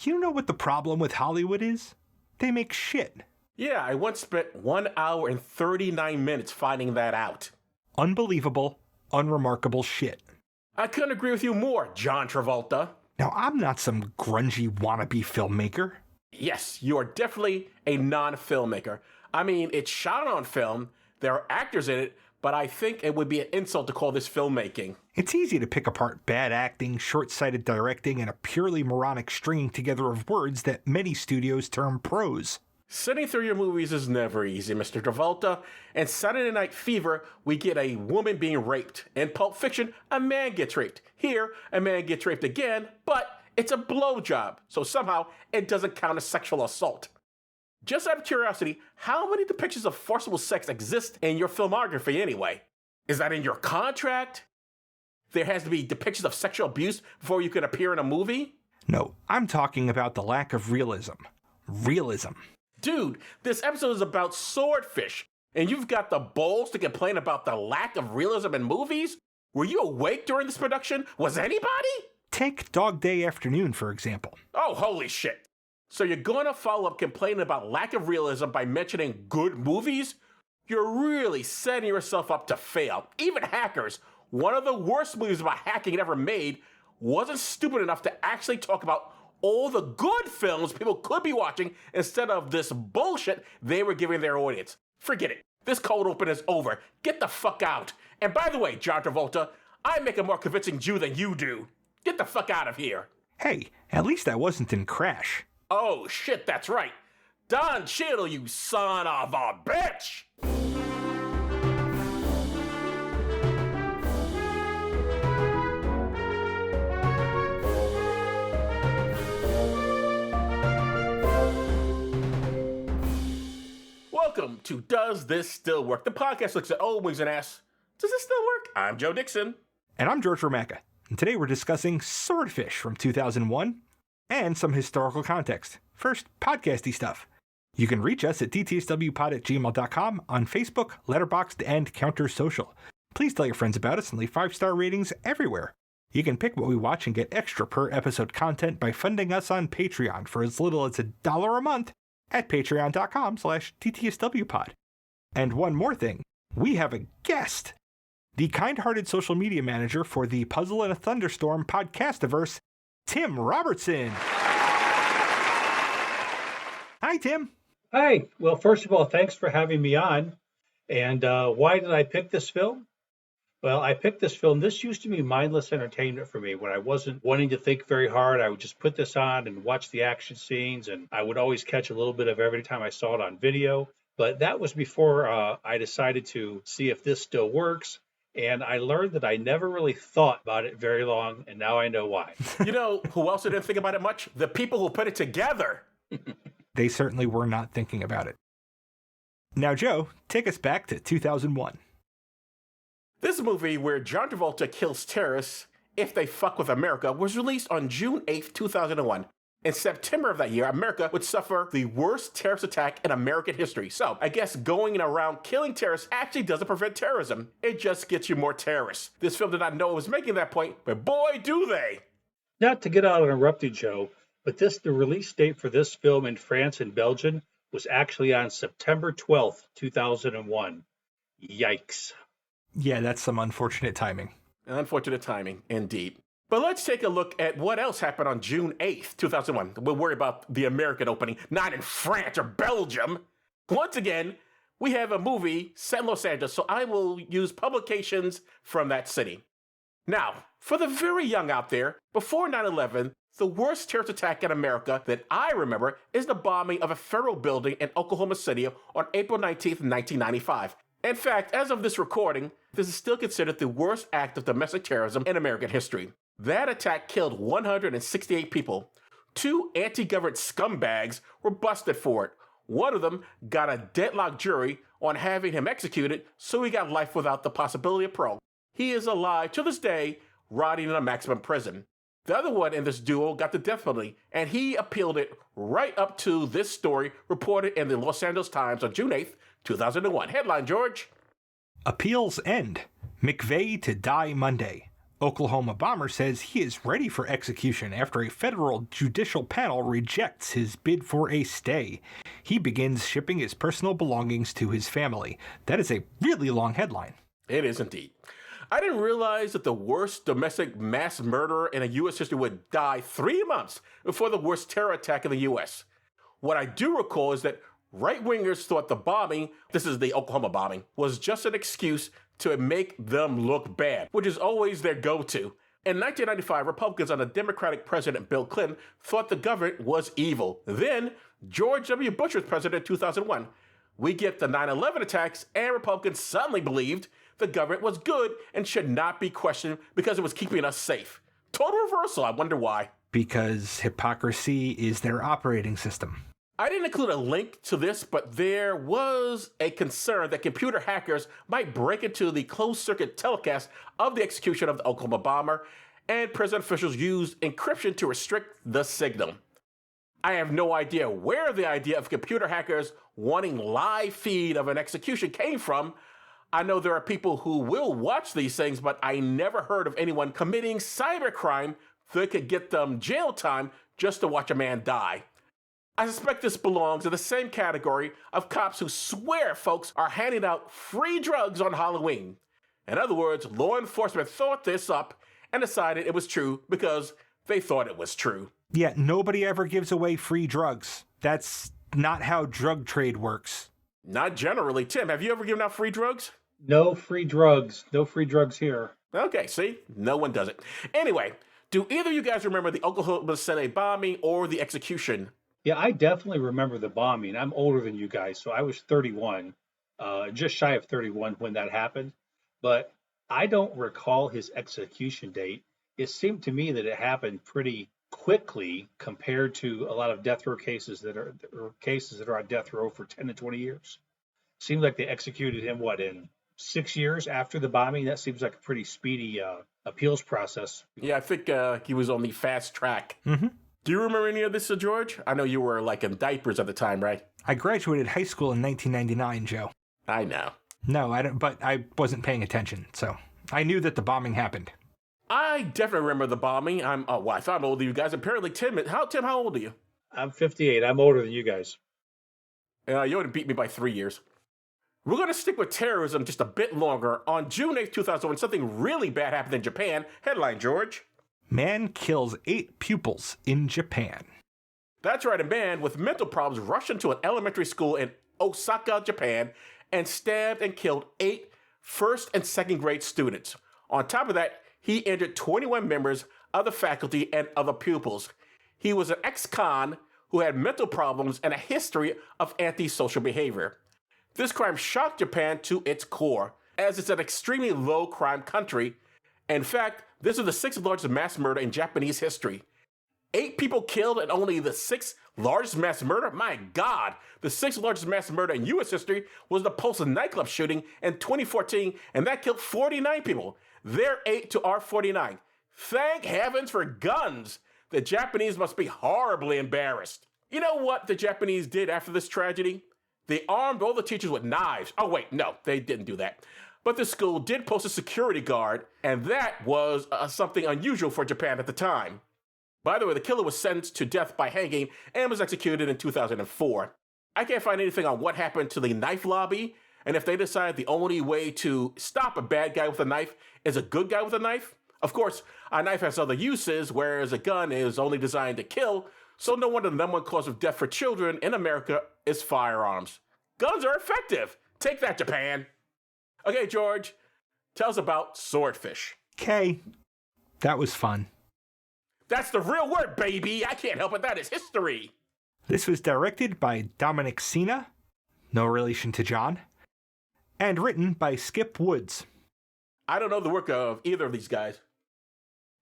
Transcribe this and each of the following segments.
You know what the problem with Hollywood is? They make shit. Yeah, I once spent 1 hour and 39 minutes finding that out. Unbelievable, unremarkable shit. I couldn't agree with you more, John Travolta. Now, I'm not some grungy wannabe filmmaker. Yes, you are definitely a non-filmmaker. I mean, it's shot on film, there are actors in it, but I think it would be an insult to call this filmmaking. It's easy to pick apart bad acting, short-sighted directing, and a purely moronic stringing together of words that many studios term prose. Sitting through your movies is never easy, Mr. Travolta. In Saturday Night Fever, we get a woman being raped. In Pulp Fiction, a man gets raped. Here, a man gets raped again, but it's a blowjob, so somehow it doesn't count as sexual assault. Just out of curiosity, how many depictions of forcible sex exist in your filmography anyway? Is that in your contract? There has to be depictions of sexual abuse before you can appear in a movie? No, I'm talking about the lack of realism. Realism. Dude, this episode is about Swordfish, and you've got the balls to complain about the lack of realism in movies? Were you awake during this production? Was anybody? Take Dog Day Afternoon, for example. Oh, holy shit. So you're going to follow up complaining about lack of realism by mentioning good movies? You're really setting yourself up to fail. Even Hackers, one of the worst movies about hacking ever made, wasn't stupid enough to actually talk about all the good films people could be watching instead of this bullshit they were giving their audience. Forget it. This cold open is over. Get the fuck out. And by the way, John Travolta, I make a more convincing Jew than you do. Get the fuck out of here. Hey, at least I wasn't in Crash. Oh shit, that's right. Don Cheadle, you son of a bitch! Welcome to Does This Still Work? The podcast looks at old wings and asks, does this still work? I'm Joe Dixon. And I'm George Romaka. And today we're discussing Swordfish from 2001 and some historical context. First, podcasty stuff. You can reach us at dtswpod@gmail.com on Facebook, Letterboxd, and Counter Social. Please tell your friends about us and leave 5-star ratings everywhere. You can pick what we watch and get extra per episode content by funding us on Patreon for as little as $1 a month at patreon.com/ttswpod. And one more thing, we have a guest. The kind-hearted social media manager for the Puzzle in a Thunderstorm podcastiverse, Tim Robertson. Hi, Tim. Hi. Well, first of all, thanks for having me on. And why did I pick this film? Well, I picked this film. This used to be mindless entertainment for me. When I wasn't wanting to think very hard, I would just put this on and watch the action scenes, and I would always catch a little bit of every time I saw it on video. But that was before I decided to see if this still works. And I learned that I never really thought about it very long, and now I know why. You know who else didn't think about it much? The people who put it together. They certainly were not thinking about it. Now, Joe, take us back to 2001. This movie, where John Travolta kills terrorists if they fuck with America, was released on June 8th, 2001. In September of that year, America would suffer the worst terrorist attack in American history. So, I guess going around killing terrorists actually doesn't prevent terrorism. It just gets you more terrorists. This film did not know it was making that point, but boy, do they! Not to get out interrupted, Joe, but the release date for this film in France and Belgium was actually on September 12th, 2001. Yikes. Yeah, that's some unfortunate timing. Unfortunate timing, indeed. But let's take a look at what else happened on June 8th, 2001. We'll worry about the American opening, not in France or Belgium. Once again, we have a movie set in Los Angeles, so I will use publications from that city. Now, for the very young out there, before 9/11, the worst terrorist attack in America that I remember is the bombing of a federal building in Oklahoma City on April 19th, 1995. In fact, as of this recording, this is still considered the worst act of domestic terrorism in American history. That attack killed 168 people. 2 anti-government scumbags were busted for it. One of them got a deadlocked jury on having him executed, so he got life without the possibility of parole. He is alive to this day, rotting in a maximum prison. The other one in this duo got the death penalty, and he appealed it right up to this story reported in the Los Angeles Times on June 8th, 2001. Headline, George. Appeals end. McVeigh to die Monday. Oklahoma Bomber says he is ready for execution after a federal judicial panel rejects his bid for a stay. He begins shipping his personal belongings to his family. That is a really long headline. It is indeed. I didn't realize that the worst domestic mass murderer in a U.S. history would die 3 months before the worst terror attack in the U.S. What I do recall is that right-wingers thought the bombing, this is the Oklahoma bombing, was just an excuse to make them look bad, which is always their go-to. In 1995, Republicans under Democratic President Bill Clinton thought the government was evil. Then, George W. Bush was president in 2001. We get the 9/11 attacks, and Republicans suddenly believed the government was good and should not be questioned because it was keeping us safe. Total reversal, I wonder why. Because hypocrisy is their operating system. I didn't include a link to this, but there was a concern that computer hackers might break into the closed-circuit telecast of the execution of the Oklahoma bomber, and prison officials used encryption to restrict the signal. I have no idea where the idea of computer hackers wanting live feed of an execution came from. I know there are people who will watch these things, but I never heard of anyone committing cybercrime that could get them jail time just to watch a man die. I suspect this belongs in the same category of cops who swear folks are handing out free drugs on Halloween. In other words, law enforcement thought this up and decided it was true because they thought it was true. Yeah, nobody ever gives away free drugs. That's not how drug trade works. Not generally. Tim, have you ever given out free drugs? No free drugs. No free drugs here. Okay, see? No one does it. Anyway, do either of you guys remember the Oklahoma City bombing or the execution? Yeah, I definitely remember the bombing. I'm older than you guys, so I was 31, just shy of 31 when that happened. But I don't recall his execution date. It seemed to me that it happened pretty quickly compared to a lot of death row cases that are on death row for 10 to 20 years. Seems like they executed him, in 6 years after the bombing? That seems like a pretty speedy appeals process. Yeah, I think he was on the fast track. Mm-hmm. Do you remember any of this, George? I know you were in diapers at the time, right? I graduated high school in 1999, Joe. I know. No, I don't, but I wasn't paying attention, so I knew that the bombing happened. I definitely remember the bombing. I thought I'm older than you guys. Apparently, Tim, how old are you? I'm 58. I'm older than you guys. You would have beat me by 3 years. We're going to stick with terrorism just a bit longer. On June 8th, 2001, something really bad happened in Japan. Headline, George. Man kills 8 pupils in Japan. That's right, a man with mental problems rushed into an elementary school in Osaka, Japan, and stabbed and killed 8 first and second grade students. On top of that, he injured 21 members of the faculty and other pupils. He was an ex-con who had mental problems and a history of antisocial behavior. This crime shocked Japan to its core, as it's an extremely low-crime country. In fact, this is the 6th largest mass murder in Japanese history. 8 people killed and only the 6th largest mass murder? My God! The 6th largest mass murder in U.S. history was the Pulse nightclub shooting in 2014, and that killed 49 people. Their 8 to our 49. Thank heavens for guns! The Japanese must be horribly embarrassed. You know what the Japanese did after this tragedy? They armed all the teachers with knives. Oh wait, no, they didn't do that. But the school did post a security guard, and that was something unusual for Japan at the time. By the way, the killer was sentenced to death by hanging and was executed in 2004. I can't find anything on what happened to the knife lobby, and if they decided the only way to stop a bad guy with a knife is a good guy with a knife. Of course, a knife has other uses, whereas a gun is only designed to kill, so no wonder the number one cause of death for children in America is firearms. Guns are effective. Take that, Japan. Okay, George, tell us about Swordfish. Okay, that was fun. That's the real word, baby. I can't help it. That is history. This was directed by Dominic Sena, no relation to John, and written by Skip Woods. I don't know the work of either of these guys.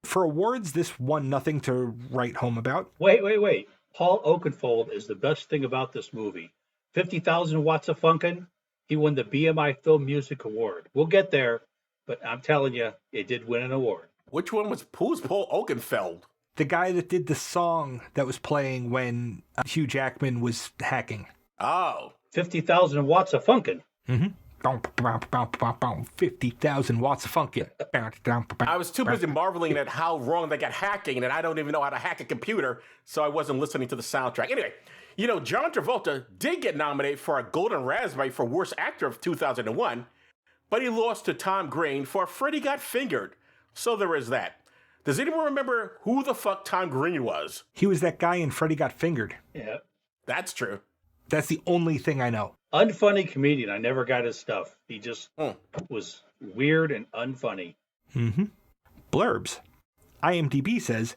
For awards, this won nothing to write home about. Wait. Paul Oakenfold is the best thing about this movie. 50,000 Watts of Funkin', he won the BMI Film Music Award. We'll get there, but I'm telling you, it did win an award. Who's Paul Oakenfold? The guy that did the song that was playing when Hugh Jackman was hacking. Oh. 50,000 Watts of Funkin'. Mm-hmm. 50,000 watts of funkin'. I was too busy marveling at how wrong they got hacking, and I don't even know how to hack a computer, so I wasn't listening to the soundtrack. Anyway, John Travolta did get nominated for a Golden Raspberry for Worst Actor of 2001, but he lost to Tom Green for Freddy Got Fingered. So there is that. Does anyone remember who the fuck Tom Green was? He was that guy in Freddy Got Fingered. Yeah. That's true. That's the only thing I know. Unfunny comedian. I never got his stuff. He just was weird and unfunny. Mm-hmm. Blurbs. IMDb says,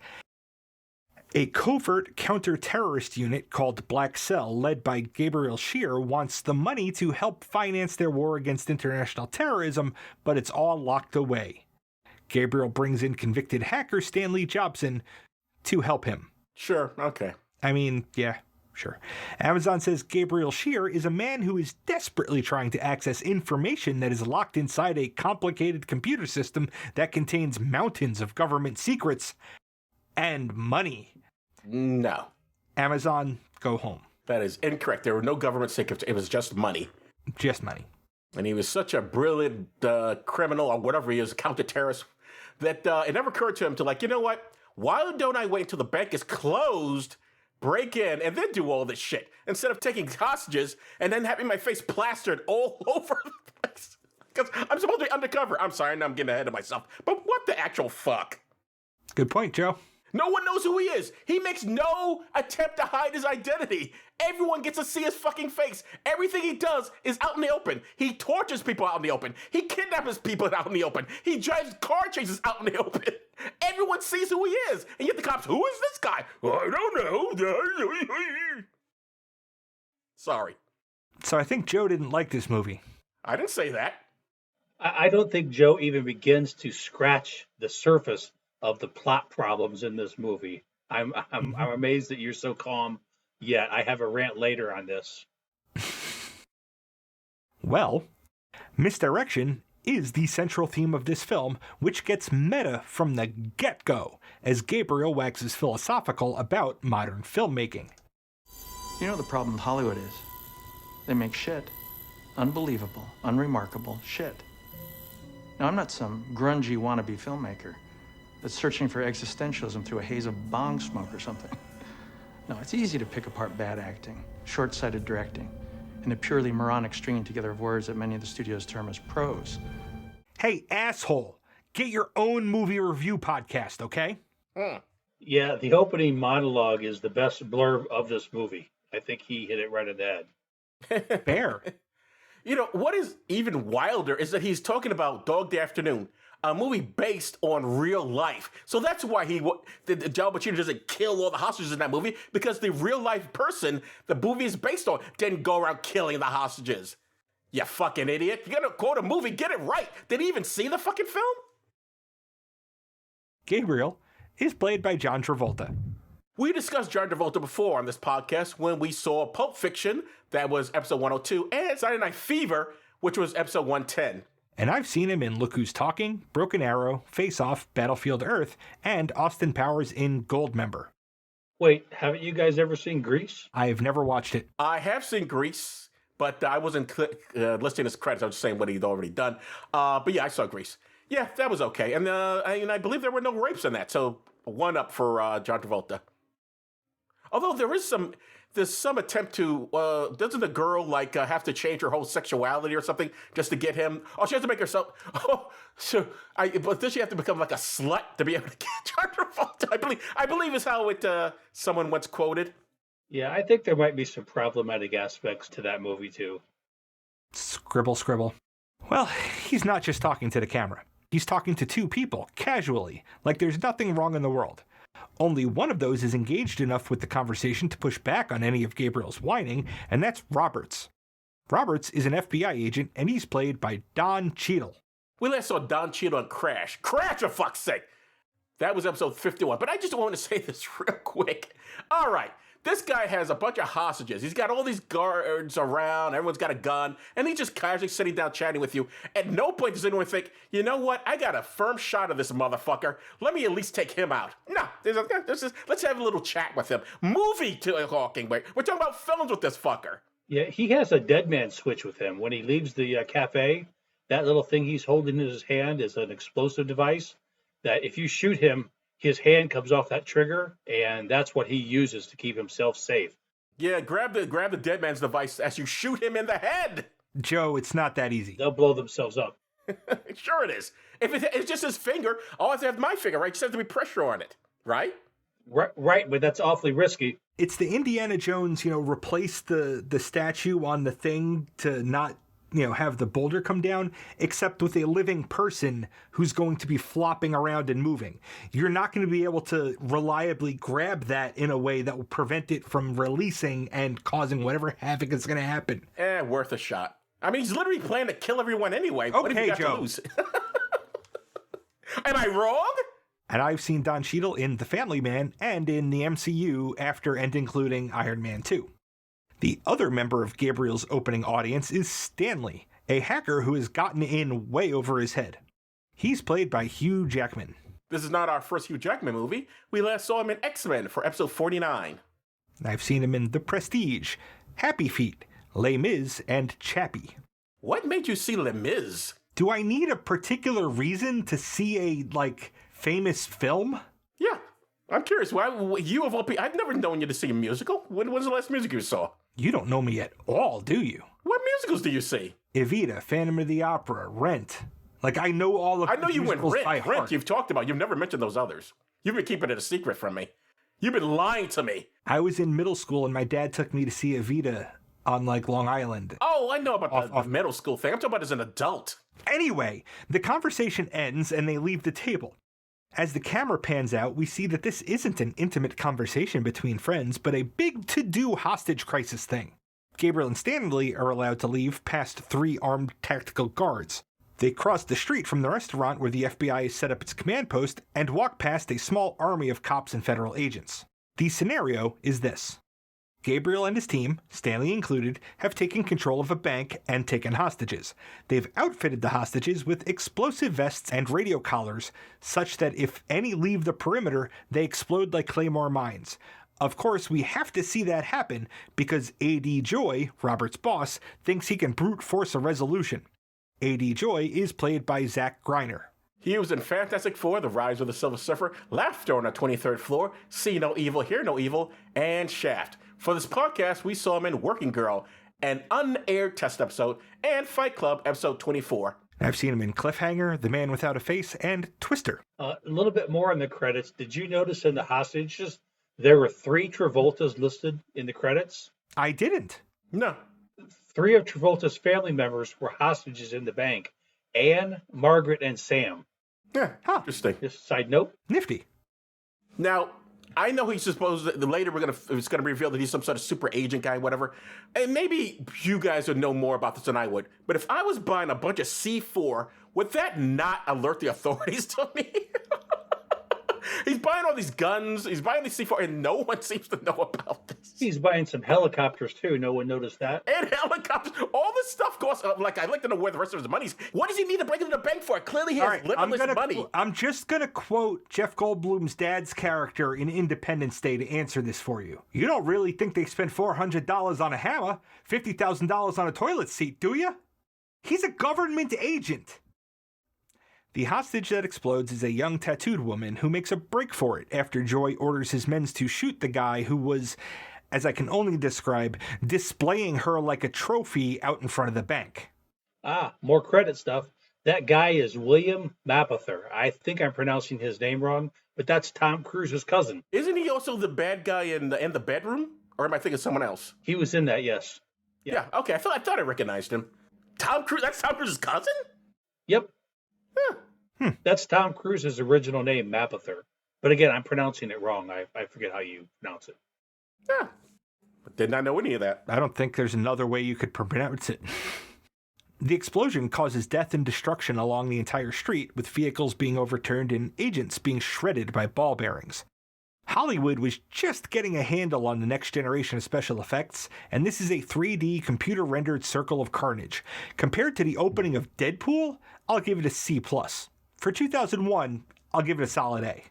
a covert counter-terrorist unit called Black Cell, led by Gabriel Scheer, wants the money to help finance their war against international terrorism, but it's all locked away. Gabriel brings in convicted hacker Stanley Jobson to help him. Sure, okay. I mean, yeah, sure. Amazon says Gabriel Scheer is a man who is desperately trying to access information that is locked inside a complicated computer system that contains mountains of government secrets and money. No. Amazon, go home. That is incorrect. There were no government secrets. It was just money. Just money. And he was such a brilliant criminal or whatever he is, counter-terrorist, that it never occurred to him to you know what? Why don't I wait until the bank is closed, break in, and then do all this shit, instead of taking hostages and then having my face plastered all over the place? Because I'm supposed to be undercover. I'm sorry, now I'm getting ahead of myself. But what the actual fuck? Good point, Joe. No one knows who he is. He makes no attempt to hide his identity. Everyone gets to see his fucking face. Everything he does is out in the open. He tortures people out in the open. He kidnaps people out in the open. He drives car chases out in the open. Everyone sees who he is. And yet the cops, who is this guy? I don't know. Sorry. So I think Joe didn't like this movie. I didn't say that. I don't think Joe even begins to scratch the surface of the plot problems in this movie. I'm amazed that you're so calm. Yet I have a rant later on this. Well, misdirection is the central theme of this film, which gets meta from the get-go as Gabriel waxes philosophical about modern filmmaking. You know the problem with Hollywood is? They make shit. Unbelievable, unremarkable shit. Now, I'm not some grungy wannabe filmmaker that's searching for existentialism through a haze of bong smoke or something. No, it's easy to pick apart bad acting, short-sighted directing, and a purely moronic stringing together of words that many of the studios term as prose. Hey, asshole, get your own movie review podcast, okay? Yeah, the opening monologue is the best blurb of this movie. I think he hit it right on the head. Fair. What is even wilder is that he's talking about Dog Day Afternoon, a movie based on real life. So that's why Joe Pacino doesn't kill all the hostages in that movie, because the real life person the movie is based on didn't go around killing the hostages. You fucking idiot. You're gonna quote a movie, get it right. Did he even see the fucking film? Gabriel is played by John Travolta. We discussed John Travolta before on this podcast when we saw Pulp Fiction, that was episode 102, and Saturday Night Fever, which was episode 110. And I've seen him in Look Who's Talking, Broken Arrow, Face Off, Battlefield Earth, and Austin Powers in Goldmember. Wait, haven't you guys ever seen Grease? I have never watched it. I have seen Grease, but I wasn't listing his credits. I was just saying what he'd already done. But yeah, I saw Grease. Yeah, that was okay. And I believe there were no rapes in that, so 1 up for John Travolta. Although there's some attempt to, doesn't the girl have to change her whole sexuality or something just to get him? Oh, she has to make herself, but does she have to become like a slut to be able to get John Travolta? I believe is how it, someone once quoted. Yeah, I think there might be some problematic aspects to that movie too. Scribble, scribble. Well, he's not just talking to the camera. He's talking to 2 people, casually, like there's nothing wrong in the world. Only one of those is engaged enough with the conversation to push back on any of Gabriel's whining, and that's Roberts. Roberts is an FBI agent, and he's played by Don Cheadle. We last saw Don Cheadle on Crash. Crash, for fuck's sake! That was episode 51, but I just want to say this real quick. All right, this guy has a bunch of hostages. He's got all these guards around, everyone's got a gun, and he's just casually sitting down chatting with you. At no point does anyone think, you know what, I got a firm shot of this motherfucker. Let me at least take him out. No, let's have a little chat with him. Movie talking, we're talking about films with this fucker. Yeah, he has a dead man switch with him. When he leaves the cafe, that little thing he's holding in his hand is an explosive device that if you shoot him, his hand comes off that trigger, and that's what he uses to keep himself safe. Yeah, grab the dead man's device as you shoot him in the head. Joe, it's not that easy. They'll blow themselves up. Sure it is. If it's just his finger, I'll have to have my finger, right? Just have to be pressure on it, right? Right, but that's awfully risky. It's the Indiana Jones, replace the statue on the thing to not, have the boulder come down, except with a living person who's going to be flopping around and moving. You're not going to be able to reliably grab that in a way that will prevent it from releasing and causing whatever havoc is going to happen. Worth a shot. I mean, he's literally planning to kill everyone anyway. Okay, what have you got Joe. to lose? Am I wrong? And I've seen Don Cheadle in The Family Man and in the MCU after and including Iron Man 2. The other member of Gabriel's opening audience is Stanley, a hacker who has gotten in way over his head. He's played by Hugh Jackman. This is not our first Hugh Jackman movie. We last saw him in X-Men for episode 49. I've seen him in The Prestige, Happy Feet, Les Mis, and Chappie. What made you see Les Mis? Do I need a particular reason to see a, famous film? Yeah, I'm curious. Why you of all people? I've never known you to see a musical. When was the last musical you saw? You don't know me at all, do you? What musicals do you see? Evita, Phantom of the Opera, Rent. I know all of I know the you went musicals by Rent. heart. Rent, you've talked about. You've never mentioned those others. You've been keeping it a secret from me. You've been lying to me. I was in middle school and my dad took me to see Evita on Long Island. Oh, I know about the middle school thing. I'm talking about as an adult. Anyway, the conversation ends and they leave the table. As the camera pans out, we see that this isn't an intimate conversation between friends, but a big to-do hostage crisis thing. Gabriel and Stanley are allowed to leave past 3 armed tactical guards. They cross the street from the restaurant where the FBI has set up its command post and walk past a small army of cops and federal agents. The scenario is this. Gabriel and his team, Stanley included, have taken control of a bank and taken hostages. They've outfitted the hostages with explosive vests and radio collars, such that if any leave the perimeter, they explode like claymore mines. Of course, we have to see that happen because A.D. Joy, Robert's boss, thinks he can brute force a resolution. A.D. Joy is played by Zach Greiner. He was in Fantastic Four, The Rise of the Silver Surfer, Laughter on the 23rd Floor, See No Evil, Hear No Evil, and Shaft. For this podcast, we saw him in Working Girl, an unaired test episode, and Fight Club, episode 24. I've seen him in Cliffhanger, The Man Without a Face, and Twister. A little bit more in the credits. Did you notice in the hostages, there were 3 Travoltas listed in the credits? I didn't. No. 3 of Travolta's family members were hostages in the bank. Anne, Margaret, and Sam. Yeah, interesting. Just a side note. Nifty. Now, I know he's supposed to, later it's gonna be revealed that he's some sort of super agent guy, whatever. And maybe you guys would know more about this than I would. But if I was buying a bunch of C4, would that not alert the authorities to me? He's buying all these guns, he's buying these C4, and no one seems to know about this. He's buying some helicopters too. No one noticed that. And helicopters. All this stuff costs, I'd like to know where the rest of his money's. What does he need to break into the bank for? Clearly he has limitless money. I'm just going to quote Jeff Goldblum's dad's character in Independence Day to answer this for you. You don't really think they spent $400 on a hammer, $50,000 on a toilet seat, do you? He's a government agent. The hostage that explodes is a young tattooed woman who makes a break for it after Joy orders his men to shoot the guy who was, as I can only describe, displaying her like a trophy out in front of the bank. More credit stuff. That guy is William Mapother. I think I'm pronouncing his name wrong, but that's Tom Cruise's cousin. Isn't he also the bad guy in the bedroom? Or am I thinking of someone else? He was in that, yes. Yeah, okay. I thought I recognized him. Tom Cruise, that's Tom Cruise's cousin? Yep. Huh. That's Tom Cruise's original name, Mapother. But again, I'm pronouncing it wrong. I forget how you pronounce it. Yeah. But did not know any of that. I don't think there's another way you could pronounce it. The explosion causes death and destruction along the entire street, with vehicles being overturned and agents being shredded by ball bearings. Hollywood was just getting a handle on the next generation of special effects, and this is a 3D computer-rendered circle of carnage. Compared to the opening of Deadpool, I'll give it a C+. For 2001, I'll give it a solid A.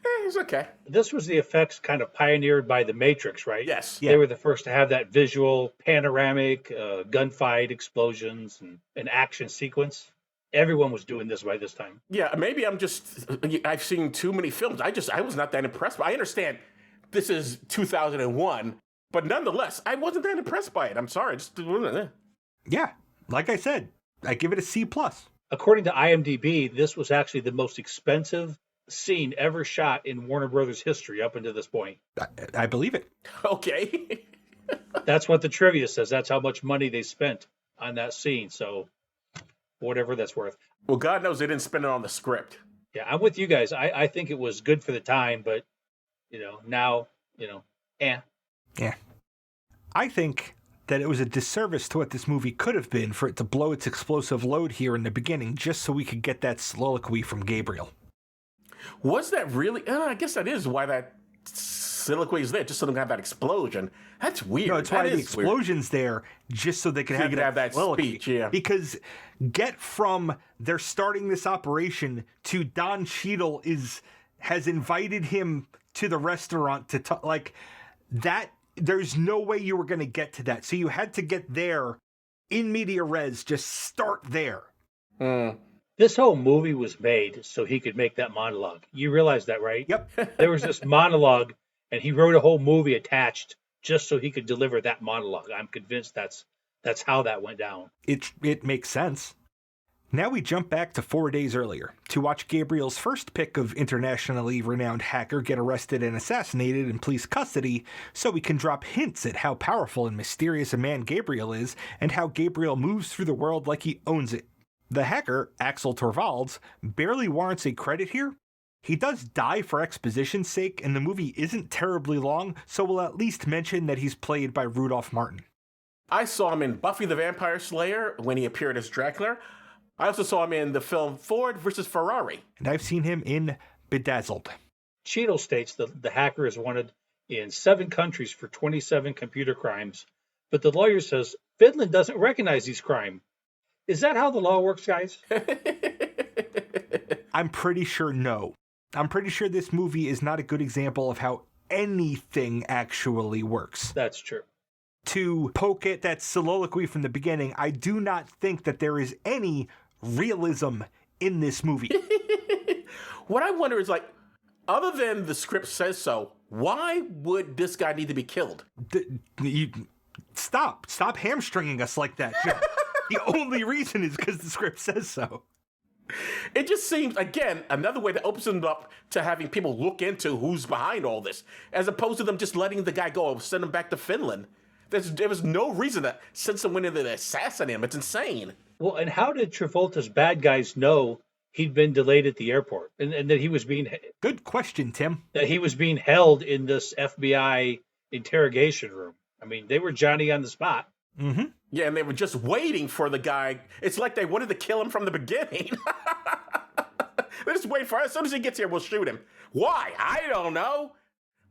It's okay. This was the effects kind of pioneered by The Matrix, right? Yes. Yeah. They were the first to have that visual, panoramic, gunfight, explosions, and action sequence. Everyone was doing this by this time. Yeah, maybe I've seen too many films. I was not that impressed. I understand this is 2001, but nonetheless, I wasn't that impressed by it. I'm sorry. Yeah, like I said, I give it a C+. According to IMDb, this was actually the most expensive scene ever shot in Warner Brothers history up until this point. I believe it. Okay. That's what the trivia says. That's how much money they spent on that scene. So whatever that's worth. Well, God knows they didn't spend it on the script. Yeah, I'm with you guys. I think it was good for the time, but, now, Yeah. I think that it was a disservice to what this movie could have been for it to blow its explosive load here in the beginning just so we could get that soliloquy from Gabriel. Was that really? I guess that is why that soliloquy is there, just so they can have that explosion. That's weird. No, it's why the explosion's there, just so they can have that soliloquy. Speech, yeah. Because get from they're starting this operation to Don Cheadle has invited him to the restaurant to talk, like that. There's no way you were going to get to that. So you had to get there in media res, just start there. This whole movie was made so he could make that monologue. You realize that, right? Yep. There was this monologue, and he wrote a whole movie attached just so he could deliver that monologue. I'm convinced that's how that went down. It makes sense. Now we jump back to 4 days earlier to watch Gabriel's first pick of internationally renowned hacker get arrested and assassinated in police custody, so we can drop hints at how powerful and mysterious a man Gabriel is and how Gabriel moves through the world like he owns it. The hacker, Axel Torvalds, barely warrants a credit here. He does die for exposition's sake, and the movie isn't terribly long, so we'll at least mention that he's played by Rudolph Martin. I saw him in Buffy the Vampire Slayer when he appeared as Dracula. I also saw him in the film Ford versus Ferrari. And I've seen him in Bedazzled. Cheadle states that the hacker is wanted in 7 countries for 27 computer crimes, but the lawyer says Finland doesn't recognize these crimes. Is that how the law works, guys? I'm pretty sure no. I'm pretty sure this movie is not a good example of how anything actually works. That's true. To poke at that soliloquy from the beginning, I do not think that there is any realism in this movie. What I wonder is, other than the script says so, why would this guy need to be killed? Stop hamstringing us like that, Jim. The only reason is because the script says so. It just seems, again, another way that opens them up to having people look into who's behind all this, as opposed to them just letting the guy go and send him back to Finland. There was no reason to send someone in there to assassinate him. It's insane. Well, and how did Travolta's bad guys know he'd been delayed at the airport and that he was being... Good question, Tim. That he was being held in this FBI interrogation room. I mean, they were Johnny on the spot. Mm-hmm. Yeah, and they were just waiting for the guy. It's like they wanted to kill him from the beginning. They're just waiting for us. As soon as he gets here, we'll shoot him. Why? I don't know.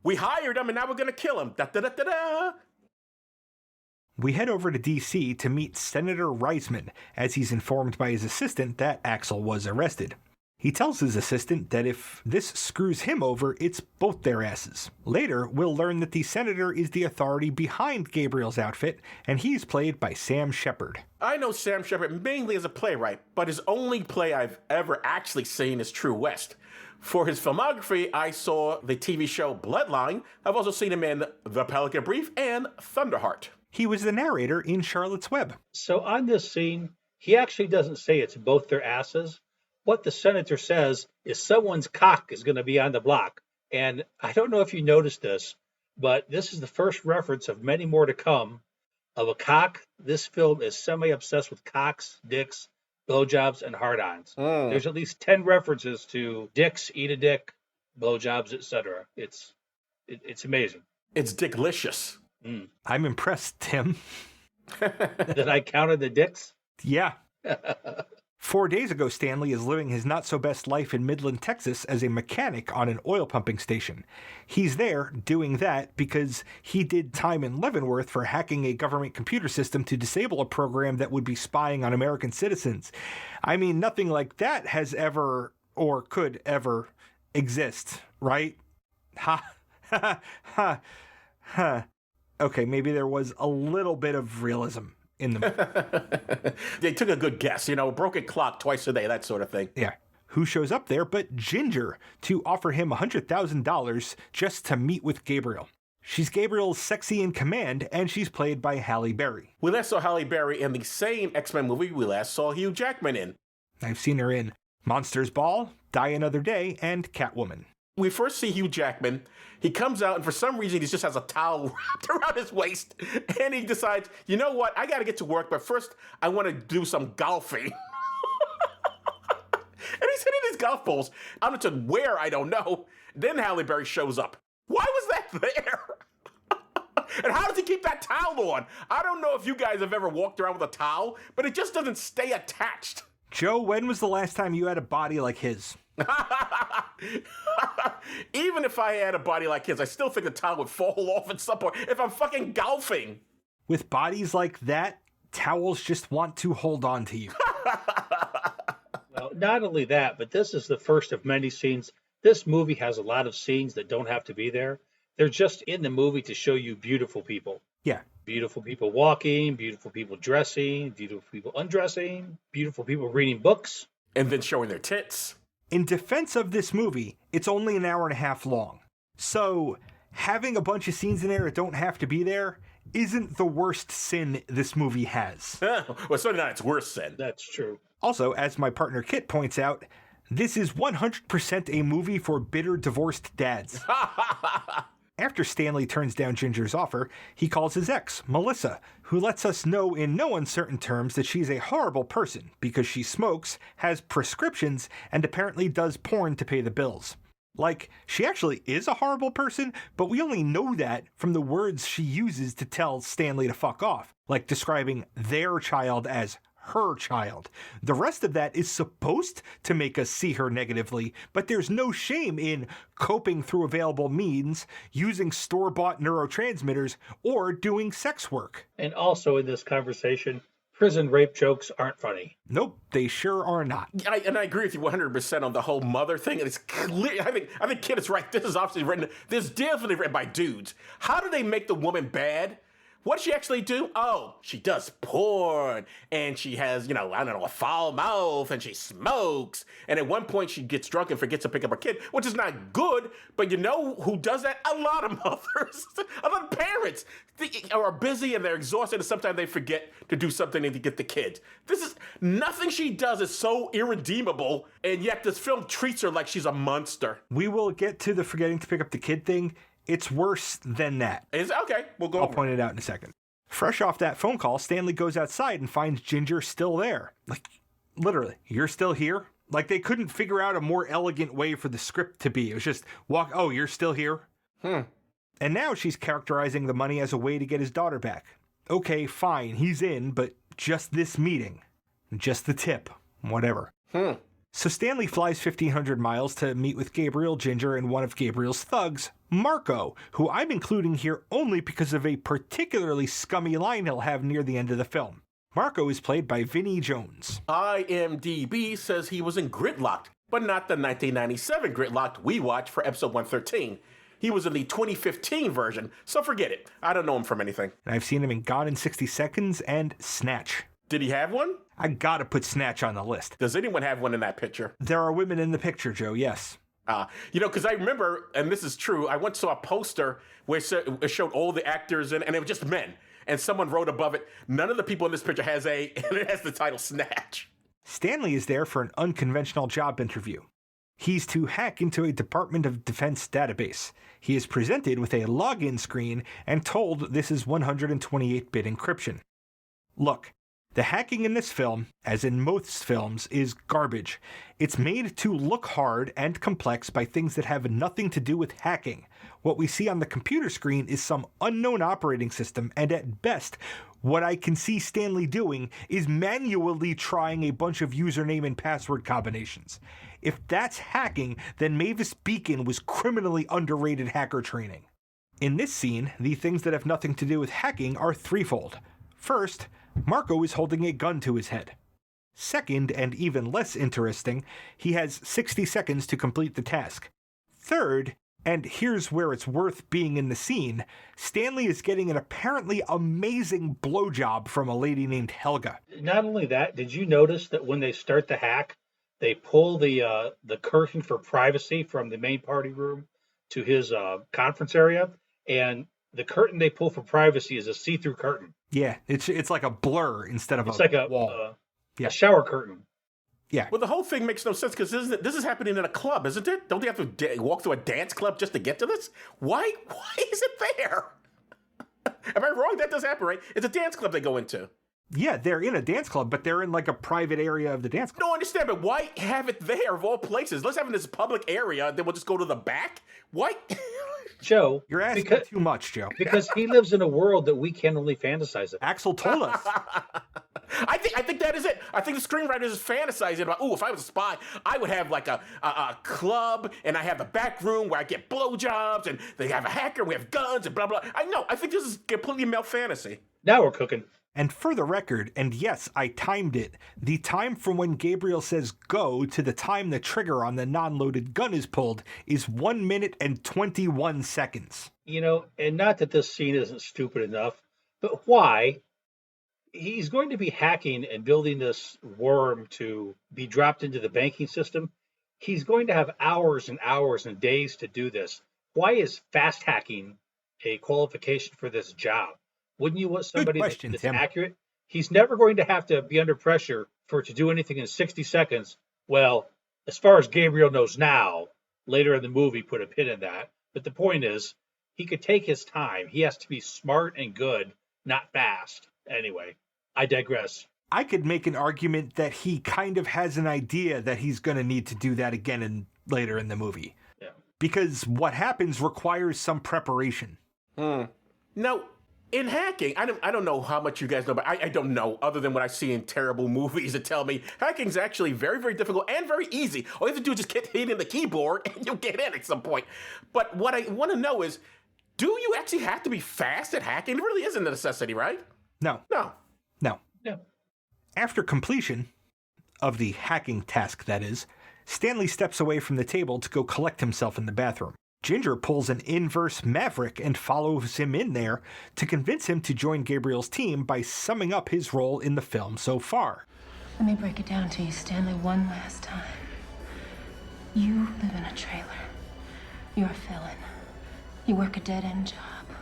We hired him, and now we're going to kill him. Da-da-da-da-da. We head over to D.C. to meet Senator Reisman, as he's informed by his assistant that Axel was arrested. He tells his assistant that if this screws him over, it's both their asses. Later, we'll learn that the senator is the authority behind Gabriel's outfit, and he's played by Sam Shepard. I know Sam Shepard mainly as a playwright, but his only play I've ever actually seen is True West. For his filmography, I saw the TV show Bloodline. I've also seen him in The Pelican Brief and Thunderheart. He was the narrator in Charlotte's Web. So on this scene, he actually doesn't say it's both their asses. What the senator says is someone's cock is going to be on the block. And I don't know if you noticed this, but this is the first reference of many more to come of a cock. This film is semi-obsessed with cocks, dicks, blowjobs, and hard-ons. There's at least 10 references to dicks, eat a dick, blowjobs, etc. It's amazing. It's dicklicious. I'm impressed, Tim. That I counted the dicks? Yeah. 4 days ago, Stanley is living his not-so-best life in Midland, Texas as a mechanic on an oil pumping station. He's there doing that because he did time in Leavenworth for hacking a government computer system to disable a program that would be spying on American citizens. I mean, nothing like that has ever or could ever exist right? Ha, ha, ha, ha. Okay, maybe there was a little bit of realism in the movie. They took a good guess, broken clock twice a day, that sort of thing. Yeah. Who shows up there but Ginger to offer him $100,000 just to meet with Gabriel. She's Gabriel's sexy in command, and she's played by Halle Berry. We last saw Halle Berry in the same X-Men movie we last saw Hugh Jackman in. I've seen her in Monsters Ball, Die Another Day, and Catwoman. We first see Hugh Jackman. He comes out, and for some reason, he just has a towel wrapped around his waist. And he decides, you know what? I got to get to work, but first, I want to do some golfing. And he's hitting his golf balls out into where, I don't know. Then Halle Berry shows up. Why was that there? And how does he keep that towel on? I don't know if you guys have ever walked around with a towel, but it just doesn't stay attached. Joe, when was the last time you had a body like his? Even if I had a body like his, I still think the towel would fall off at some point if I'm fucking golfing. With bodies like that, towels just want to hold on to you. Well, not only that, but this is the first of many scenes. This movie has a lot of scenes that don't have to be there. They're just in the movie to show you beautiful people. Yeah. Beautiful people walking, beautiful people dressing, beautiful people undressing, beautiful people reading books. And then showing their tits. In defense of this movie, it's only an hour and a half long. So, having a bunch of scenes in there that don't have to be there isn't the worst sin this movie has. Well, certainly not its worst sin. That's true. Also, as my partner Kit points out, this is 100% a movie for bitter divorced dads. After Stanley turns down Ginger's offer, he calls his ex, Melissa, who lets us know in no uncertain terms that she's a horrible person because she smokes, has prescriptions, and apparently does porn to pay the bills. Like, she actually is a horrible person, but we only know that from the words she uses to tell Stanley to fuck off, like describing their child as her child. The rest of that is supposed to make us see her negatively, but there's no shame in coping through available means, using store-bought neurotransmitters, or doing sex work. And also in this conversation, prison rape jokes aren't funny. Nope, they sure are not. I agree with you 100% on the whole mother thing. And it's clear. I think Kid is right. This is obviously written. This is definitely written by dudes. How do they make the woman bad? What does she actually do? Oh, she does porn, and she has, a foul mouth, and she smokes. And at one point, she gets drunk and forgets to pick up her kid, which is not good. But you know who does that? A lot of mothers, a lot of parents. They are busy and they're exhausted, and sometimes they forget to do something to get the kid. Nothing she does is so irredeemable, and yet this film treats her like she's a monster. We will get to the forgetting to pick up the kid thing. It's worse than that. Okay, we'll go I'll over. point it out in a second. Fresh off that phone call, Stanley goes outside and finds Ginger still there. Like, literally, you're still here? Like, they couldn't figure out a more elegant way for the script to be. It was just, you're still here? And now she's characterizing the money as a way to get his daughter back. Okay, fine, he's in, but just this meeting. Just the tip. Whatever. So Stanley flies 1,500 miles to meet with Gabriel, Ginger, and one of Gabriel's thugs, Marco, who I'm including here only because of a particularly scummy line he'll have near the end of the film. Marco is played by Vinnie Jones. IMDb says he was in Gridlocked, but not the 1997 Gridlocked we watched for episode 113. He was in the 2015 version, so forget it. I don't know him from anything. And I've seen him in Gone in 60 Seconds and Snatch. Did he have one? I gotta put Snatch on the list. Does anyone have one in that picture? There are women in the picture, Joe, yes. Because I remember, and this is true, I once saw a poster where it showed all the actors, and it was just men. And someone wrote above it, none of the people in this picture and it has the title Snatch. Stanley is there for an unconventional job interview. He's to hack into a Department of Defense database. He is presented with a login screen and told this is 128-bit encryption. Look, the hacking in this film, as in most films, is garbage. It's made to look hard and complex by things that have nothing to do with hacking. What we see on the computer screen is some unknown operating system, and at best, what I can see Stanley doing is manually trying a bunch of username and password combinations. If that's hacking, then Mavis Beacon was criminally underrated hacker training. In this scene, the things that have nothing to do with hacking are threefold. First, Marco is holding a gun to his head. Second, and even less interesting, he has 60 seconds to complete the task. Third, and here's where it's worth being in the scene, Stanley is getting an apparently amazing blowjob from a lady named Helga. Not only that, did you notice that when they start the hack, they pull the curtain for privacy from the main party room to his conference area, and the curtain they pull for privacy is a see-through curtain. Yeah, it's like a blur instead of It's like a wall. a shower curtain. Yeah. Well, the whole thing makes no sense because this is happening in a club, isn't it? Don't they have to walk through a dance club just to get to this? Why is it there? Am I wrong? That does happen, right? It's a dance club they go into. Yeah, they're in a dance club, but they're in like a private area of the dance club. No, I understand, but why have it there of all places? Let's have it in this public area, then we'll just go to the back? Why? Joe, You're asking too much, Joe. because he lives in a world that we can only fantasize about. Axel told us. I think that is it. I think the screenwriters is fantasizing about, if I was a spy, I would have like a club, and I have the back room where I get blowjobs, and they have a hacker, and we have guns, and blah, blah. I think this is completely male fantasy. Now we're cooking. And for the record, and yes, I timed it, the time from when Gabriel says go to the time the trigger on the non-loaded gun is pulled is 1 minute and 21 seconds. You know, and not that this scene isn't stupid enough, but why? He's going to be hacking and building this worm to be dropped into the banking system. He's going to have hours and hours and days to do this. Why is fast hacking a qualification for this job? Wouldn't you want somebody that's accurate? He's never going to have to be under pressure for it to do anything in 60 seconds. Well, as far as Gabriel knows now, later in the movie, put a pin in that. But the point is, he could take his time. He has to be smart and good, not fast. Anyway, I digress. I could make an argument that he kind of has an idea that he's going to need to do that again later in the movie. Yeah. Because what happens requires some preparation. Now, in hacking, I don't know how much you guys know, but I don't know, other than what I see in terrible movies that tell me hacking's actually very, very difficult and very easy. All you have to do is just keep hitting the keyboard and you'll get in at some point. But what I want to know is, do you actually have to be fast at hacking? It really isn't a necessity, right? No. No. After completion of the hacking task, that is, Stanley steps away from the table to go collect himself in the bathroom. Ginger pulls an inverse Maverick and follows him in there to convince him to join Gabriel's team by summing up his role in the film so far. Let me break it down to you, Stanley, one last time. You live in a trailer. You're a felon. You work a dead-end job.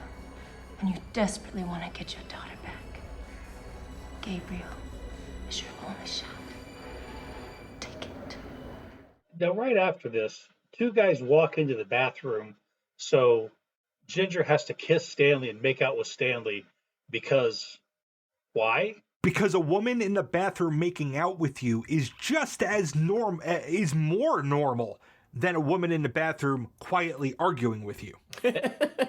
And you desperately want to get your daughter back. Gabriel is your only shot. Take it. Now, right after this, two guys walk into the bathroom, so Ginger has to kiss Stanley and make out with Stanley because why? Because a woman in the bathroom making out with you is just as is more normal than a woman in the bathroom quietly arguing with you.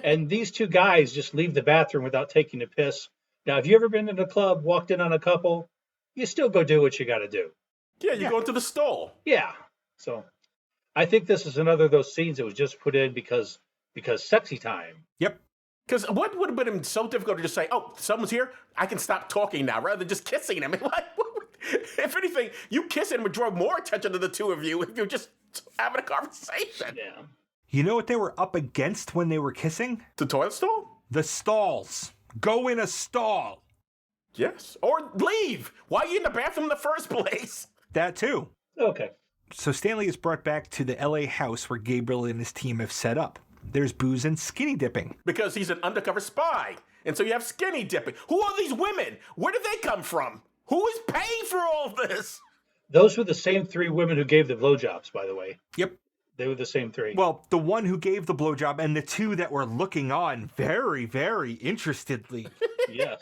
And these two guys just leave the bathroom without taking a piss. Now, have you ever been in a club, walked in on a couple? You still go do what you got to do. Yeah, you go into the stall. Yeah. So I think this is another of those scenes that was just put in because sexy time. Yep. Because what would have been so difficult to just say, oh, someone's here, I can stop talking now, rather than just kissing him. If anything, you kissing would draw more attention to the two of you if you're just having a conversation. Yeah. You know what they were up against when they were kissing? The toilet stall? The stalls. Go in a stall. Yes. Or leave. Why are you in the bathroom in the first place? That too. Okay. So Stanley is brought back to the LA house where Gabriel and his team have set up. There's booze and skinny dipping. Because he's an undercover spy. And so you have skinny dipping. Who are these women? Where did they come from? Who is paying for all this? Those were the same three women who gave the blowjobs, by the way. Yep. They were the same three. Well, the one who gave the blowjob and the two that were looking on very, very interestedly. Yes.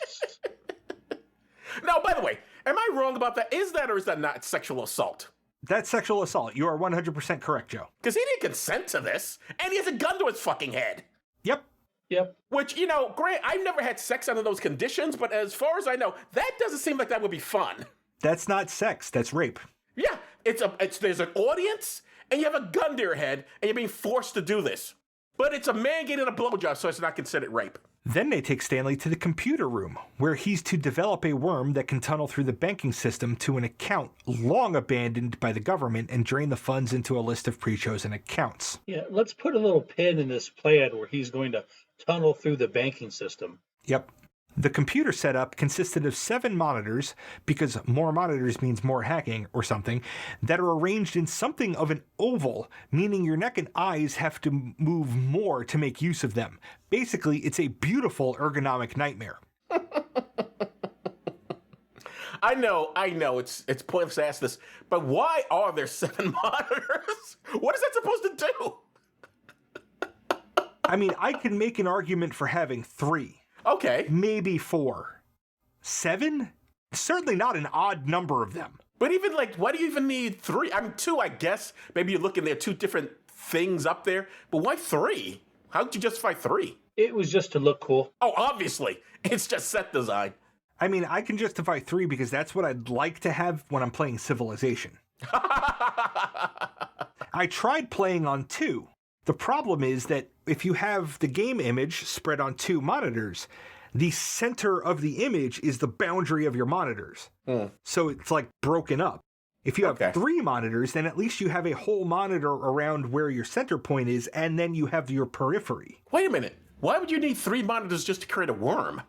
Now, by the way, am I wrong about that? Is that or is that not sexual assault? That's sexual assault. You are 100% correct, Joe. Because he didn't consent to this, and he has a gun to his fucking head. Yep. Yep. Which, Grant, I've never had sex under those conditions, but as far as I know, that doesn't seem like that would be fun. That's not sex. That's rape. Yeah, there's an audience, and you have a gun to your head, and you're being forced to do this. But it's a man getting a blowjob, so it's not considered rape. Then they take Stanley to the computer room, where he's to develop a worm that can tunnel through the banking system to an account long abandoned by the government and drain the funds into a list of pre-chosen accounts. Yeah, let's put a little pin in this plan where he's going to tunnel through the banking system. Yep. The computer setup consisted of 7 monitors, because more monitors means more hacking or something, that are arranged in something of an oval, meaning your neck and eyes have to move more to make use of them. Basically, it's a beautiful ergonomic nightmare. I know, it's pointless to ask this, but why are there 7 monitors? What is that supposed to do? I mean, I can make an argument for having 3. Okay. Maybe 4. 7? Certainly not an odd number of them. But even like, why do you even need 3? I mean, 2, I guess. Maybe you're looking there, 2 different things up there. But why 3? How'd you justify 3? It was just to look cool. Oh, obviously. It's just set design. I mean, I can justify 3 because that's what I'd like to have when I'm playing Civilization. I tried playing on 2. The problem is that if you have the game image spread on 2 monitors, the center of the image is the boundary of your monitors. So it's like broken up. If you have 3 monitors, then at least you have a whole monitor around where your center point is, and then you have your periphery. Wait a minute. Why would you need 3 monitors just to create a worm?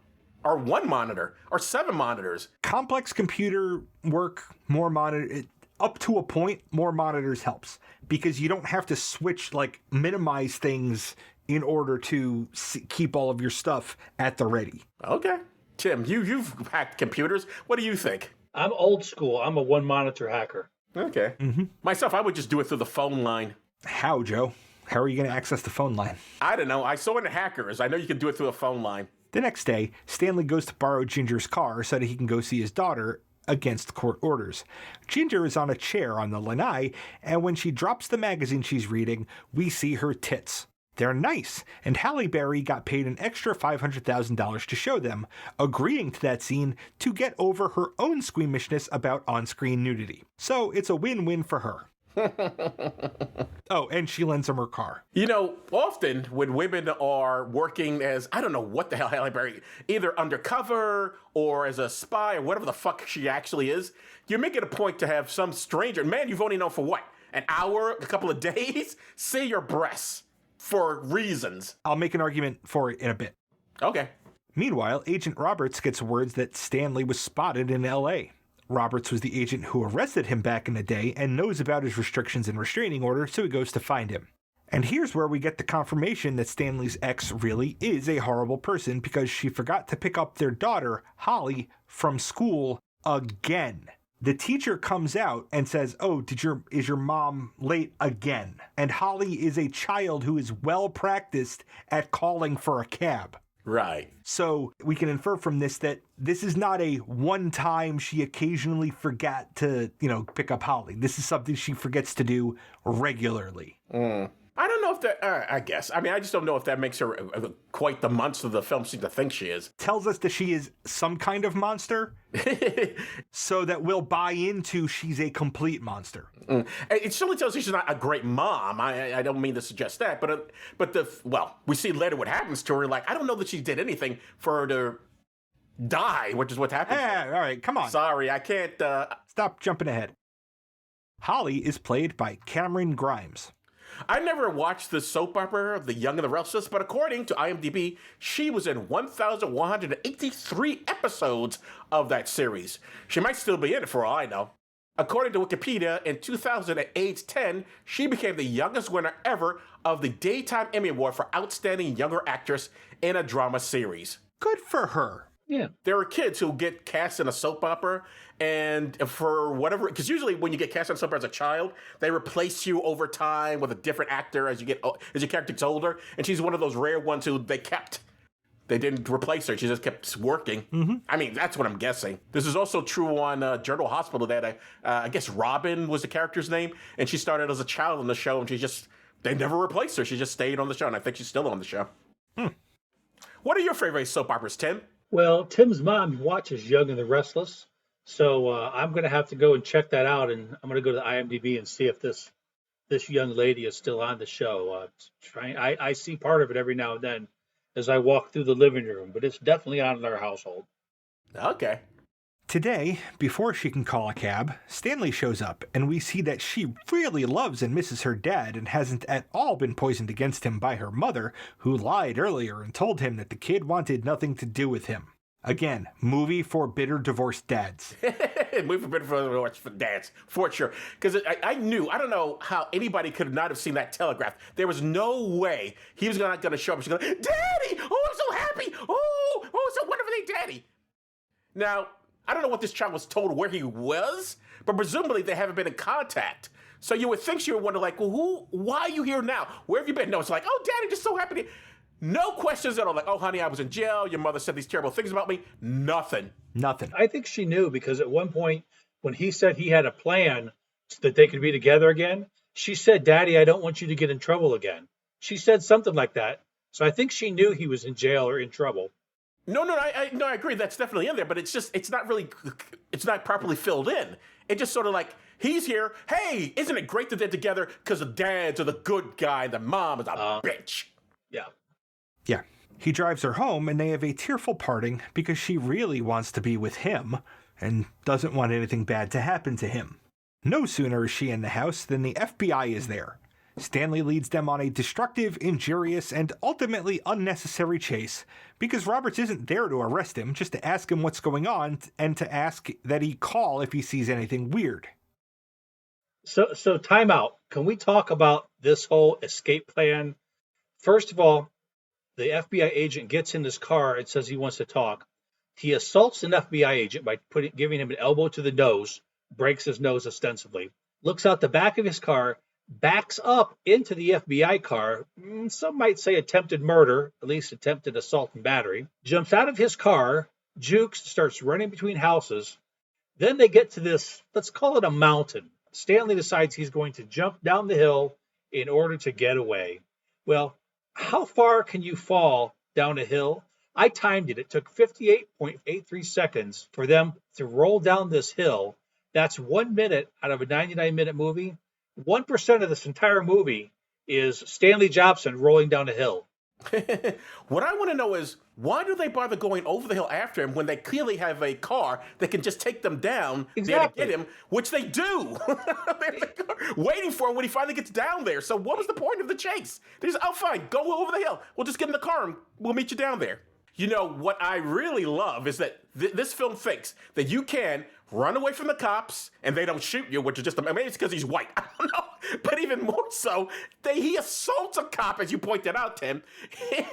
Or 1 monitor? Or 7 monitors? Complex computer work, more monitor, up to a point, more monitors helps. Because you don't have to switch, like, minimize things in order to keep all of your stuff at the ready. Okay. Tim, you've hacked computers. What do you think? I'm old school. I'm a 1-monitor hacker. Okay. Myself, I would just do it through the phone line. How, Joe? How are you going to access the phone line? I don't know. I saw in the Hackers. I know you can do it through a phone line. The next day, Stanley goes to borrow Ginger's car so that he can go see his daughter against court orders. Ginger is on a chair on the lanai, and when she drops the magazine she's reading, we see her tits. They're nice, and Halle Berry got paid an extra $500,000 to show them, agreeing to that scene to get over her own squeamishness about on-screen nudity. So it's a win-win for her. Oh, and she lends him her car. You know, often when women are working as, I don't know what the hell Halle Berry, either undercover or as a spy or whatever the fuck she actually is, you're making a point to have some stranger, man you've only known for what, an hour, a couple of days, see your breasts for reasons. I'll make an argument for it in a bit. Okay. Meanwhile, Agent Roberts gets word that Stanley was spotted in L.A. Roberts was the agent who arrested him back in the day and knows about his restrictions and restraining order, so he goes to find him. And here's where we get the confirmation that Stanley's ex really is a horrible person because she forgot to pick up their daughter, Holly, from school again. The teacher comes out and says, "Oh, is your mom late again?" And Holly is a child who is well practiced at calling for a cab. Right. So we can infer from this that this is not a one time she occasionally forgot to, pick up Holly. This is something she forgets to do regularly. I don't know if that, I guess. I mean, I just don't know if that makes her quite the monster the film seems to think she is. Tells us that she is some kind of monster, so that we'll buy into she's a complete monster. It certainly tells you she's not a great mom. I don't mean to suggest that, but we see later what happens to her. Like, I don't know that she did anything for her to die, which is what happened. All right, come on. Sorry, I can't. Stop jumping ahead. Holly is played by Cameron Grimes. I never watched the soap opera The Young and the Restless, but according to IMDb, she was in 1,183 episodes of that series. She might still be in it for all I know. According to Wikipedia, in 2008-10, she became the youngest winner ever of the Daytime Emmy Award for Outstanding Younger Actress in a Drama Series. Good for her. Yeah. There are kids who get cast in a soap opera, and for whatever, because usually when you get cast in a soap opera as a child, they replace you over time with a different actor as your character gets older. And she's one of those rare ones who they kept. They didn't replace her. She just kept working. Mm-hmm. I mean, that's what I'm guessing. This is also true on General Hospital that I guess Robin was the character's name, and she started as a child on the show, and they never replaced her. She just stayed on the show, and I think she's still on the show. What are your favorite soap operas, Tim? Well, Tim's mom watches Young and the Restless, so I'm going to have to go and check that out, and I'm going to go to the IMDb and see if this young lady is still on the show. I see part of it every now and then, as I walk through the living room, but it's definitely on in our household. Okay. Today, before she can call a cab, Stanley shows up, and we see that she really loves and misses her dad and hasn't at all been poisoned against him by her mother, who lied earlier and told him that the kid wanted nothing to do with him. Again, movie for bitter divorced dads. Movie for bitter divorced dads, for sure. Because I knew, I don't know how anybody could not have seen that telegraph. There was no way he was not going to show up. She's going, Daddy! Oh, I'm so happy! Oh, it's a wonderful day, Daddy! Now, I don't know what this child was told where he was, but presumably they haven't been in contact. So you would think she would wonder, like, well, why are you here now? Where have you been? No, it's like, oh, Daddy, just so happy. No questions at all. Like, oh, honey, I was in jail. Your mother said these terrible things about me. Nothing. I think she knew because at one point when he said he had a plan so that they could be together again, she said, Daddy, I don't want you to get in trouble again. She said something like that. So I think she knew he was in jail or in trouble. No, I agree. That's definitely in there, but it's not properly filled in. It just sort of like, he's here. Hey, isn't it great that they're together? Because the dads are the good guy, the mom is a bitch. Yeah. He drives her home, and they have a tearful parting because she really wants to be with him and doesn't want anything bad to happen to him. No sooner is she in the house than the FBI is there. Stanley leads them on a destructive, injurious, and ultimately unnecessary chase because Roberts isn't there to arrest him, just to ask him what's going on and to ask that he call if he sees anything weird. So time out. Can we talk about this whole escape plan? First of all, the FBI agent gets in his car and says he wants to talk. He assaults an FBI agent by giving him an elbow to the nose, breaks his nose ostensibly, looks out the back of his car, backs up into the FBI car, some might say attempted murder, at least attempted assault and battery, jumps out of his car, jukes, starts running between houses. Then they get to this, let's call it a mountain. Stanley decides he's going to jump down the hill in order to get away. Well, how far can you fall down a hill? I timed it. It took 58.83 seconds for them to roll down this hill. That's 1 minute out of a 99-minute movie. 1% of this entire movie is Stanley Jobson rolling down a hill. What I want to know is, why do they bother going over the hill after him when they clearly have a car that can just take them down there to get him, which they do. They have a car waiting for him when he finally gets down there. So what was the point of the chase? They just, oh, fine, go over the hill. We'll just get in the car and we'll meet you down there. You know, what I really love is that this film thinks that you can run away from the cops and they don't shoot you, which is just, maybe it's because he's white. I don't know. But even more so, he assaults a cop, as you pointed out, Tim. He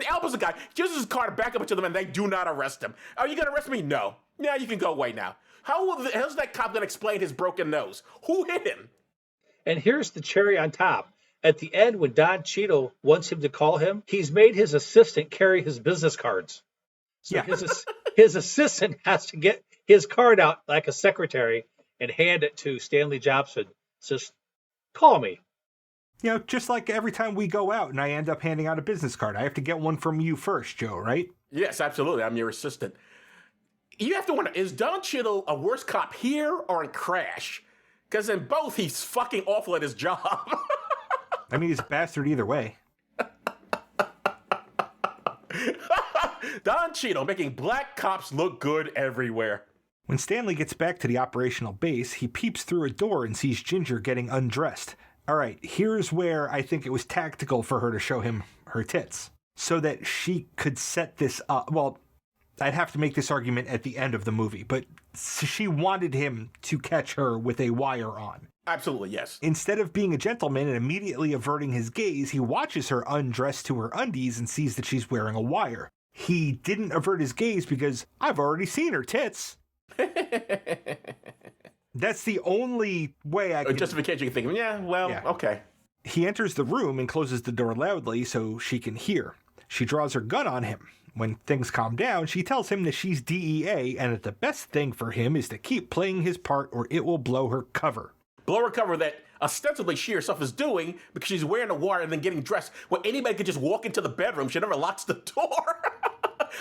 elbows a guy, uses his car to back up into them, and they do not arrest him. Are you going to arrest me? No. Yeah, you can go away now. How's that cop going to explain his broken nose? Who hit him? And here's the cherry on top. At the end, when Don Cheadle wants him to call him, he's made his assistant carry his business cards. So yeah. his assistant has to get his card out like a secretary and hand it to Stanley Jobson. Says, call me. You know, just like every time we go out and I end up handing out a business card, I have to get one from you first, Joe, right? Yes, absolutely. I'm your assistant. You have to wonder, is Don Cheadle a worse cop here or in Crash? Because in both, he's fucking awful at his job. I mean, he's a bastard either way. Don Cheadle making black cops look good everywhere. When Stanley gets back to the operational base, he peeps through a door and sees Ginger getting undressed. All right, here's where I think it was tactical for her to show him her tits, so that she could set this up. Well, I'd have to make this argument at the end of the movie, but she wanted him to catch her with a wire on. Absolutely, yes. Instead of being a gentleman and immediately averting his gaze, he watches her undress to her undies and sees that she's wearing a wire. He didn't avert his gaze because I've already seen her tits. That's the only way I can... Justification you can think of. Okay. He enters the room and closes the door loudly so she can hear. She draws her gun on him. When things calm down, she tells him that she's DEA and that the best thing for him is to keep playing his part or it will blow her cover. Blow her cover that ostensibly she herself is doing because she's wearing a wire and then getting dressed when anybody could just walk into the bedroom. She never locks the door.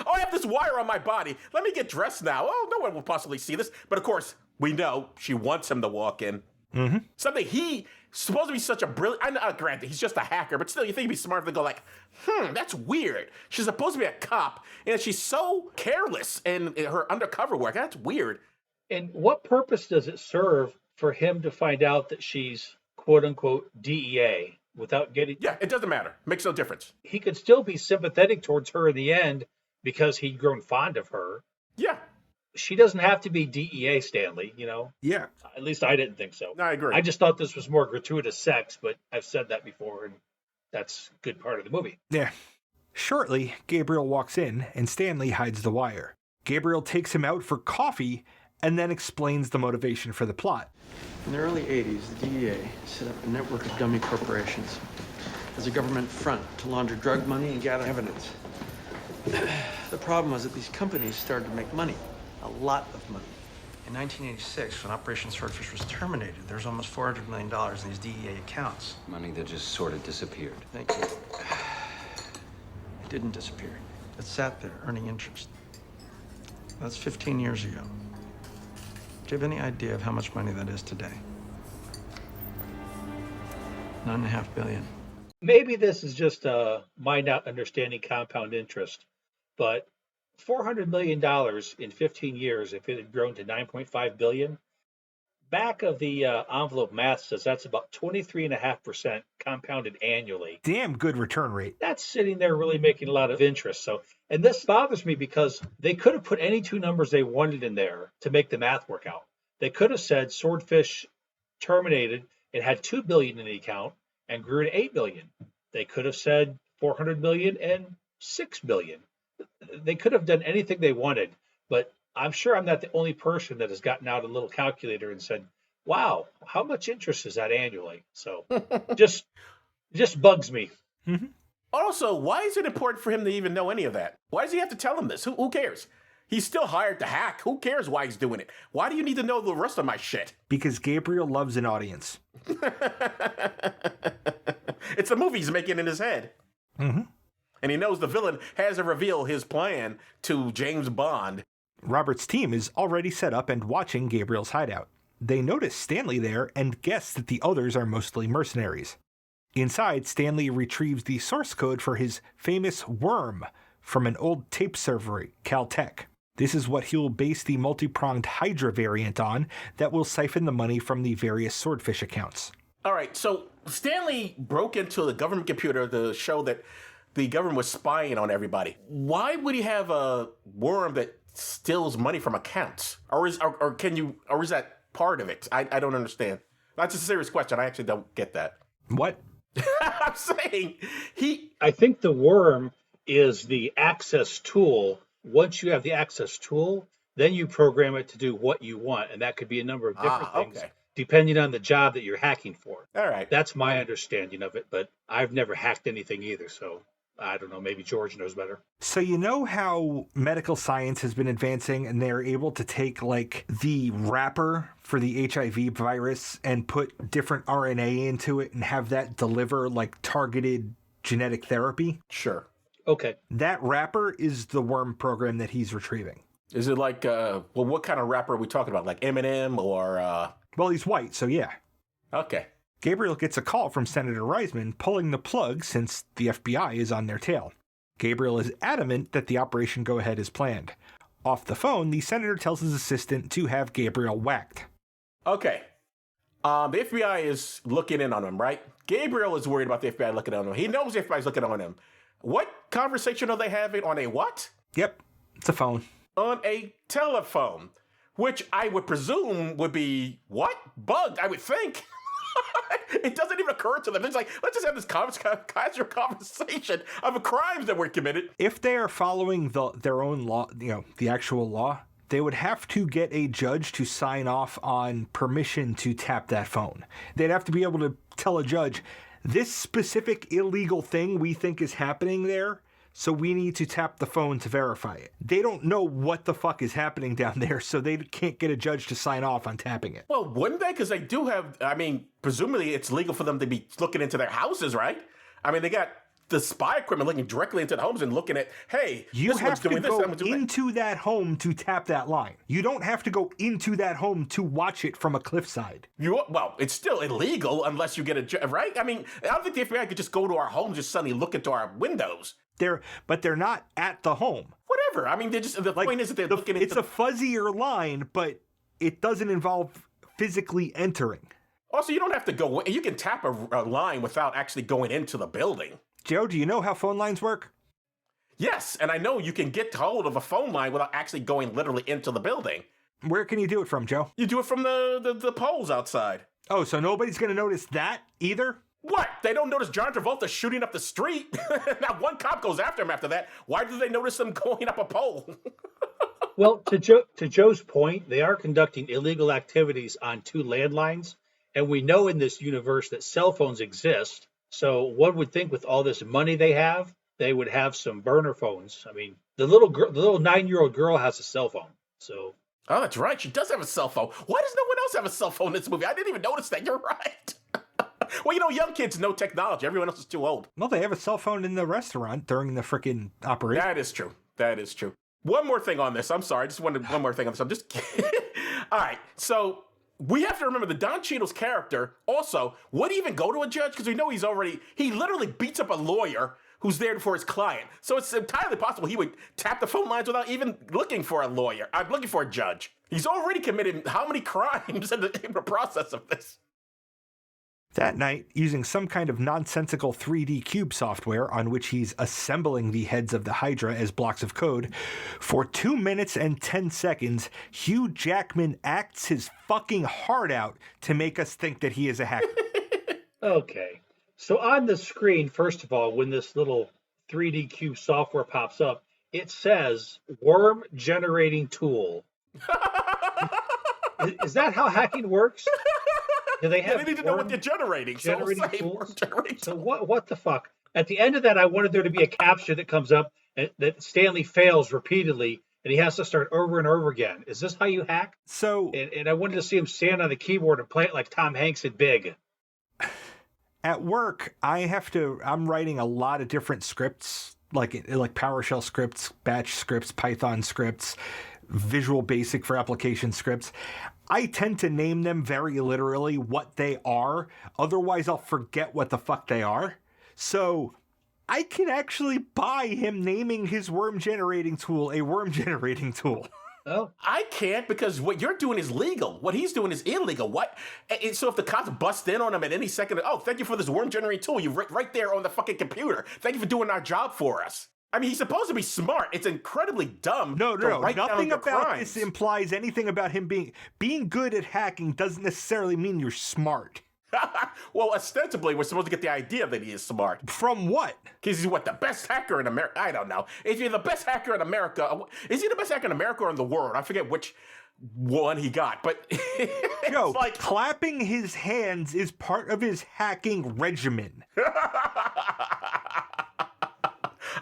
Oh, I have this wire on my body. Let me get dressed now. Oh, no one will possibly see this. But of course, we know she wants him to walk in. Mm-hmm. Something he supposed to be such a brilliant. Granted, he's just a hacker, but still, you think he'd be smart to go like, that's weird. She's supposed to be a cop, and she's so careless in her undercover work. That's weird. And what purpose does it serve for him to find out that she's quote unquote DEA without getting? Yeah, it doesn't matter. Makes no difference. He could still be sympathetic towards her in the end because he'd grown fond of her. Yeah. She doesn't have to be DEA, Stanley, Yeah. At least I didn't think so. No, I agree. I just thought this was more gratuitous sex, but I've said that before, and that's a good part of the movie. Yeah. Shortly, Gabriel walks in, and Stanley hides the wire. Gabriel takes him out for coffee and then explains the motivation for the plot. In the early 80s, the DEA set up a network of dummy corporations as a government front to launder drug money and gather evidence. The problem was that these companies started to make money, a lot of money. In 1986, when Operation Swordfish was terminated, there was almost $400 million in these DEA accounts. Money that just sort of disappeared. Thank you. It didn't disappear. It sat there, earning interest. That's 15 years ago. Do you have any idea of how much money that is today? $9.5 billion. Maybe this is just my not understanding compound interest, but $400 million in 15 years, if it had grown to 9.5 billion, back of the envelope math says that's about 23.5% compounded annually. Damn good return rate. That's sitting there really making a lot of interest. So, and this bothers me because they could have put any two numbers they wanted in there to make the math work out. They could have said Swordfish terminated and had 2 billion in the account and grew to 8 billion. They could have said 400 million and 6 billion. They could have done anything they wanted, but I'm sure I'm not the only person that has gotten out a little calculator and said, wow, how much interest is that annually? So just bugs me. Mm-hmm. Also, why is it important for him to even know any of that? Why does he have to tell him this? Who cares? He's still hired to hack. Who cares why he's doing it? Why do you need to know the rest of my shit? Because Gabriel loves an audience. It's a movie he's making in his head. Mm-hmm. And he knows the villain has to reveal his plan to James Bond. Robert's team is already set up and watching Gabriel's hideout. They notice Stanley there and guess that the others are mostly mercenaries. Inside, Stanley retrieves the source code for his famous worm from an old tape server at Caltech. This is what he'll base the multi-pronged Hydra variant on that will siphon the money from the various Swordfish accounts. All right, so Stanley broke into the government computer to show that the government was spying on everybody. Why would he have a worm that steals money from accounts? Or is that part of it? I don't understand. That's a serious question. I actually don't get that. What? I'm saying I think the worm is the access tool. Once you have the access tool, then you program it to do what you want. And that could be a number of different things, depending on the job that you're hacking for. All right. That's my understanding of it, but I've never hacked anything either. So I don't know. Maybe George knows better. So you know how medical science has been advancing and they're able to take like the wrapper for the HIV virus and put different RNA into it and have that deliver like targeted genetic therapy? Sure. Okay. That wrapper is the worm program that he's retrieving. Is it like, what kind of wrapper are we talking about? Like M&M or... Well, he's white, so yeah. Okay. Gabriel gets a call from Senator Reisman pulling the plug since the FBI is on their tail. Gabriel is adamant that the operation go ahead as planned. Off the phone, the senator tells his assistant to have Gabriel whacked. Okay. The FBI is looking in on him, right? Gabriel is worried about the FBI looking on him. He knows the FBI is looking on him. What conversation are they having on a what? Yep, it's a phone. On a telephone, which I would presume would be, what? Bugged, I would think. It doesn't even occur to them. It's like, let's just have this casual conversation of crimes that were committed. If they are following their own law, the actual law, they would have to get a judge to sign off on permission to tap that phone. They'd have to be able to tell a judge, this specific illegal thing we think is happening there, so we need to tap the phone to verify it. They don't know what the fuck is happening down there, so they can't get a judge to sign off on tapping it. Well, wouldn't they? Because they do have, presumably it's legal for them to be looking into their houses, right? I mean, they got the spy equipment looking directly into the homes and looking at, hey, You this have one's to doing this, go that one's doing that. into that home to tap that line. You don't have to go into that home to watch it from a cliffside. Well, it's still illegal unless you get right? I mean, I don't think the FBI could just go to our homes and just suddenly look into our windows. But they're not at the home. Whatever. I mean, the point is that they're looking into... It's a fuzzier line, but it doesn't involve physically entering. Also, you don't have to go... You can tap a line without actually going into the building. Joe, do you know how phone lines work? Yes, and I know you can get hold of a phone line without actually going literally into the building. Where can you do it from, Joe? You do it from the poles outside. Oh, so nobody's going to notice that either? What? They don't notice John Travolta shooting up the street? Not one cop goes after him after that. Why do they notice him going up a pole? Well, to Joe's point, they are conducting illegal activities on 2 landlines, and we know in this universe that cell phones exist. So one would think with all this money they would have some burner phones. I mean, the little 9-year-old girl has a cell phone. So. Oh, that's right. She does have a cell phone. Why does no one else have a cell phone in this movie? I didn't even notice that. You're right. Well, young kids know technology. Everyone else is too old. Well, they have a cell phone in the restaurant during the freaking operation. That is true. One more thing on this. I'm sorry. I just wanted one more thing on this. I'm just kidding. All right. So we have to remember that Don Cheadle's character also would even go to a judge because we know he literally beats up a lawyer who's there for his client. So it's entirely possible he would tap the phone lines without even looking for a lawyer. I'm looking for a judge. He's already committed how many crimes in the process of this? That night, using some kind of nonsensical 3D cube software on which he's assembling the heads of the Hydra as blocks of code, for 2 minutes and 10 seconds, Hugh Jackman acts his fucking heart out to make us think that he is a hacker. Okay. So on the screen, first of all, when this little 3D cube software pops up, it says worm generating tool. Is that how hacking works? Do they have they need to know what they're generating. So what the fuck? At the end of that, I wanted there to be a capture that comes up that Stanley fails repeatedly, and he has to start over and over again. Is this how you hack? So, and I wanted to see him stand on the keyboard and play it like Tom Hanks in Big. At work, I'm writing a lot of different scripts, like PowerShell scripts, Batch scripts, Python scripts, Visual Basic for application scripts. I tend to name them very literally what they are. Otherwise, I'll forget what the fuck they are. So I can actually buy him naming his worm generating tool a worm generating tool. Oh, I can't because what you're doing is legal. What he's doing is illegal. What? And so if the cops bust in on him at any second, oh, thank you for this worm generating tool. You're right there on the fucking computer. Thank you for doing our job for us. I mean, he's supposed to be smart. It's incredibly dumb. No. Nothing about crimes. this implies anything about him being good at hacking doesn't necessarily mean you're smart. Well, ostensibly, we're supposed to get the idea that he is smart. From what? Because he's the best hacker in America? I don't know. If you're the best hacker in America, is he the best hacker in America or in the world? I forget which one he got, but it's Joe, clapping his hands is part of his hacking regimen.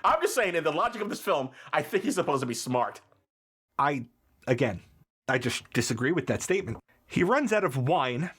I'm just saying, in the logic of this film, I think he's supposed to be smart. I just disagree with that statement. He runs out of wine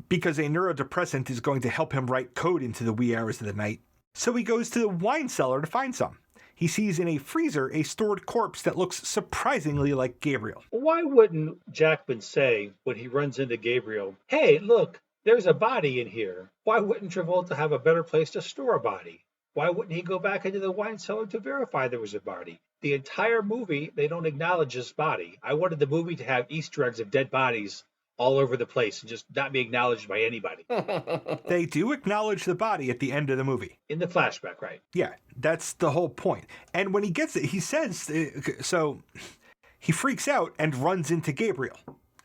because a neurodepressant is going to help him write code into the wee hours of the night. So he goes to the wine cellar to find some. He sees in a freezer a stored corpse that looks surprisingly like Gabriel. Why wouldn't Jackman say when he runs into Gabriel, hey, look, there's a body in here. Why wouldn't Travolta have a better place to store a body? Why wouldn't he go back into the wine cellar to verify there was a body? The entire movie, they don't acknowledge this body. I wanted the movie to have Easter eggs of dead bodies all over the place and just not be acknowledged by anybody. They do acknowledge the body at the end of the movie. In the flashback, right? Yeah, that's the whole point. And when he gets it, he says, so he freaks out and runs into Gabriel.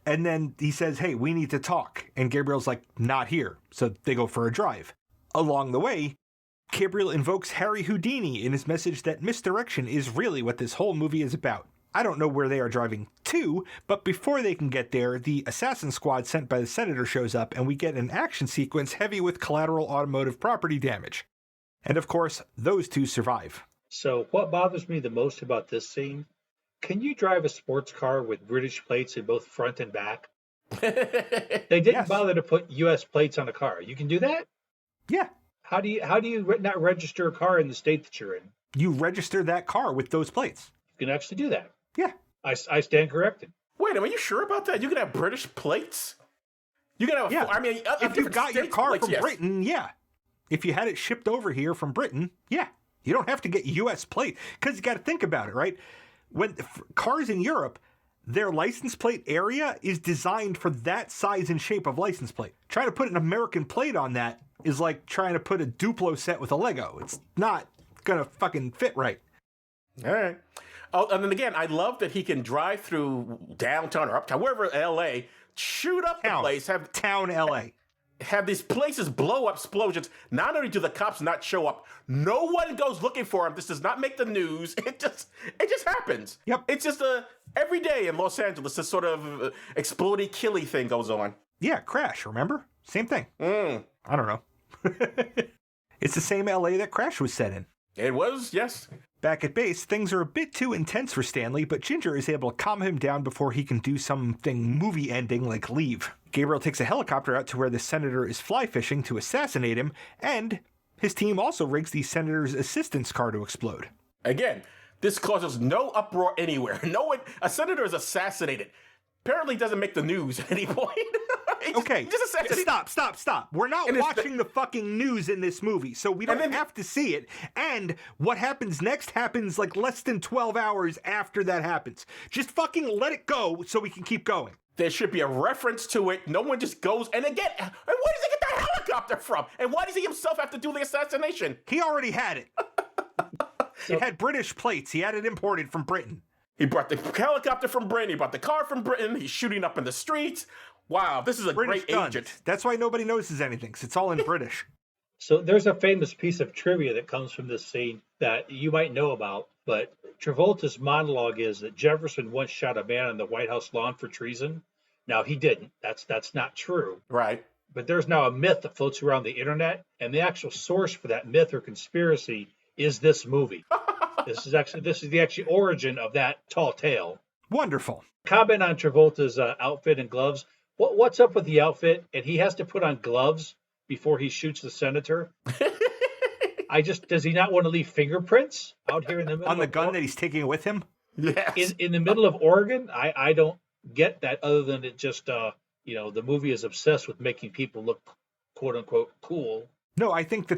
And then he says, hey, we need to talk. And Gabriel's like, not here. So they go for a drive. Along the way, Gabriel invokes Harry Houdini in his message that misdirection is really what this whole movie is about. I don't know where they are driving to, but before they can get there, the assassin squad sent by the senator shows up and we get an action sequence heavy with collateral automotive property damage. And of course, those two survive. So what bothers me the most about this scene, can you drive a sports car with British plates in both front and back? They didn't bother to put U.S. plates on the car. You can do that? Yeah. How do you not register a car in the state that you're in? You register that car with those plates. You can actually do that. Yeah. I stand corrected. Wait, are you sure about that? You can have British plates? You can have, Yeah. I mean, If you got your car plates, from yes. Britain, yeah. If you had it shipped over here from Britain, yeah. You don't have to get U.S. plate. Because you got to think about it, right? When cars in Europe, their license plate area is designed for that size and shape of license plate. Trying to put an American plate on that is like trying to put a Duplo set with a Lego. It's not going to fucking fit right. All right. Oh, and then again, I love that he can drive through downtown or uptown, wherever L.A., shoot up the place, have Town L.A. Have these places blow up explosions. Not only do the cops not show up, no one goes looking for him. This does not make the news. It just happens. Yep. It's just every day in Los Angeles, this sort of explodey killy thing goes on. Yeah, Crash, remember? Same thing. Mm. I don't know. It's the same LA that Crash was set in. It was, yes. Back at base, things are a bit too intense for Stanley, but Ginger is able to calm him down before he can do something movie-ending like leave. Gabriel takes a helicopter out to where the senator is fly fishing to assassinate him, and his team also rigs the senator's assistant's car to explode. Again, this causes no uproar anywhere. No one, a senator is assassinated. Apparently doesn't make the news at any point. Okay, stop. We're not And it's watching the fucking news in this movie, so we don't have to see it. And what happens next happens like less than 12 hours after that happens. Just fucking let it go so we can keep going. There should be a reference to it. No one just goes. And again, and where does he get the helicopter from? And why does he himself have to do the assassination? He already had it. It had British plates. He had it imported from Britain. He brought the helicopter from Britain. He brought the car from Britain. He's shooting up in the streets. Wow, this is a British great guns. agent. That's why nobody notices anything, because it's all in British. So there's a famous piece of trivia that comes from this scene that you might know about, but Travolta's monologue is that Jefferson once shot a man on the White House lawn for treason. Now, he didn't. That's not true. Right. But there's now a myth that floats around the internet, and the actual source for that myth or conspiracy is this movie. This is the actual origin of that tall tale. Wonderful. Comment on Travolta's outfit and gloves. What's up with the outfit? And he has to put on gloves before he shoots the senator. Does he not want to leave fingerprints out here in the middle on the gun that he's taking with him? Yes. In the middle of Oregon? I don't get that, other than it just the movie is obsessed with making people look quote unquote cool. No, I think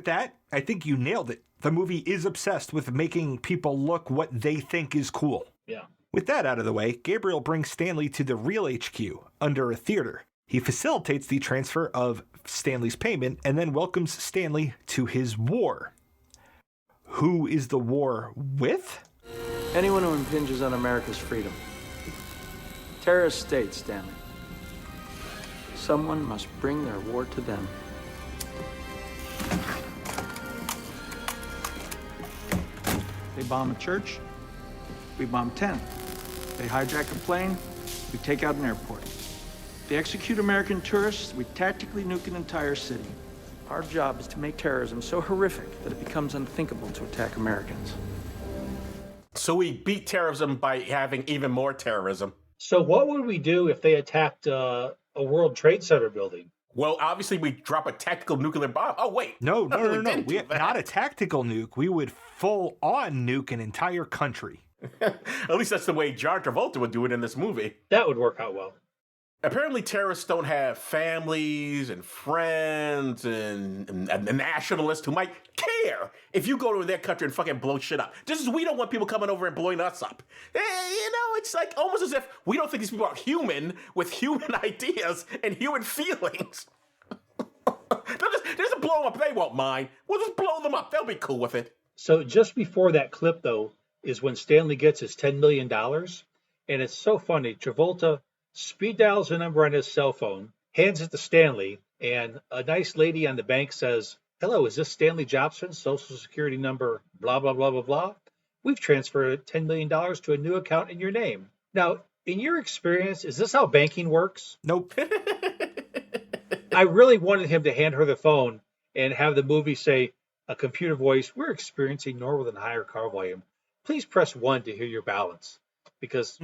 I think you nailed it. The movie is obsessed with making people look what they think is cool. Yeah. With that out of the way, Gabriel brings Stanley to the real HQ under a theater. He facilitates the transfer of Stanley's payment and then welcomes Stanley to his war. Who is the war with? Anyone who impinges on America's freedom. Terrorist states, Stanley. Someone must bring their war to them. They bomb a church, we bomb 10. They hijack a plane, we take out an airport. They execute American tourists, we tactically nuke an entire city. Our job is to make terrorism so horrific that it becomes unthinkable to attack Americans. So we beat terrorism by having even more terrorism. So what would we do if they attacked a World Trade Center building? Well, obviously we drop a tactical nuclear bomb. Oh, wait. No. didn't do that. Not a tactical nuke. We would full on nuke an entire country. At least that's the way John Travolta would do it in this movie. That would work out well. Apparently terrorists don't have families and friends and nationalists who might care if you go to their country and fucking blow shit up. Just as we don't want people coming over and blowing us up. It's like almost as if we don't think these people are human with human ideas and human feelings. They'll just blow them up. They won't mind. We'll just blow them up. They'll be cool with it. So just before that clip, though, is when Stanley gets his $10 million. And it's so funny. Travolta speed dials a number on his cell phone, hands it to Stanley, and a nice lady on the bank says, "Hello, is this Stanley Jobson's social security number, blah, blah, blah, blah, blah? We've transferred $10 million to a new account in your name." Now, in your experience, is this how banking works? Nope. I really wanted him to hand her the phone and have the movie say, a computer voice, "We're experiencing normal and higher car volume. Please press 1 to hear your balance." Because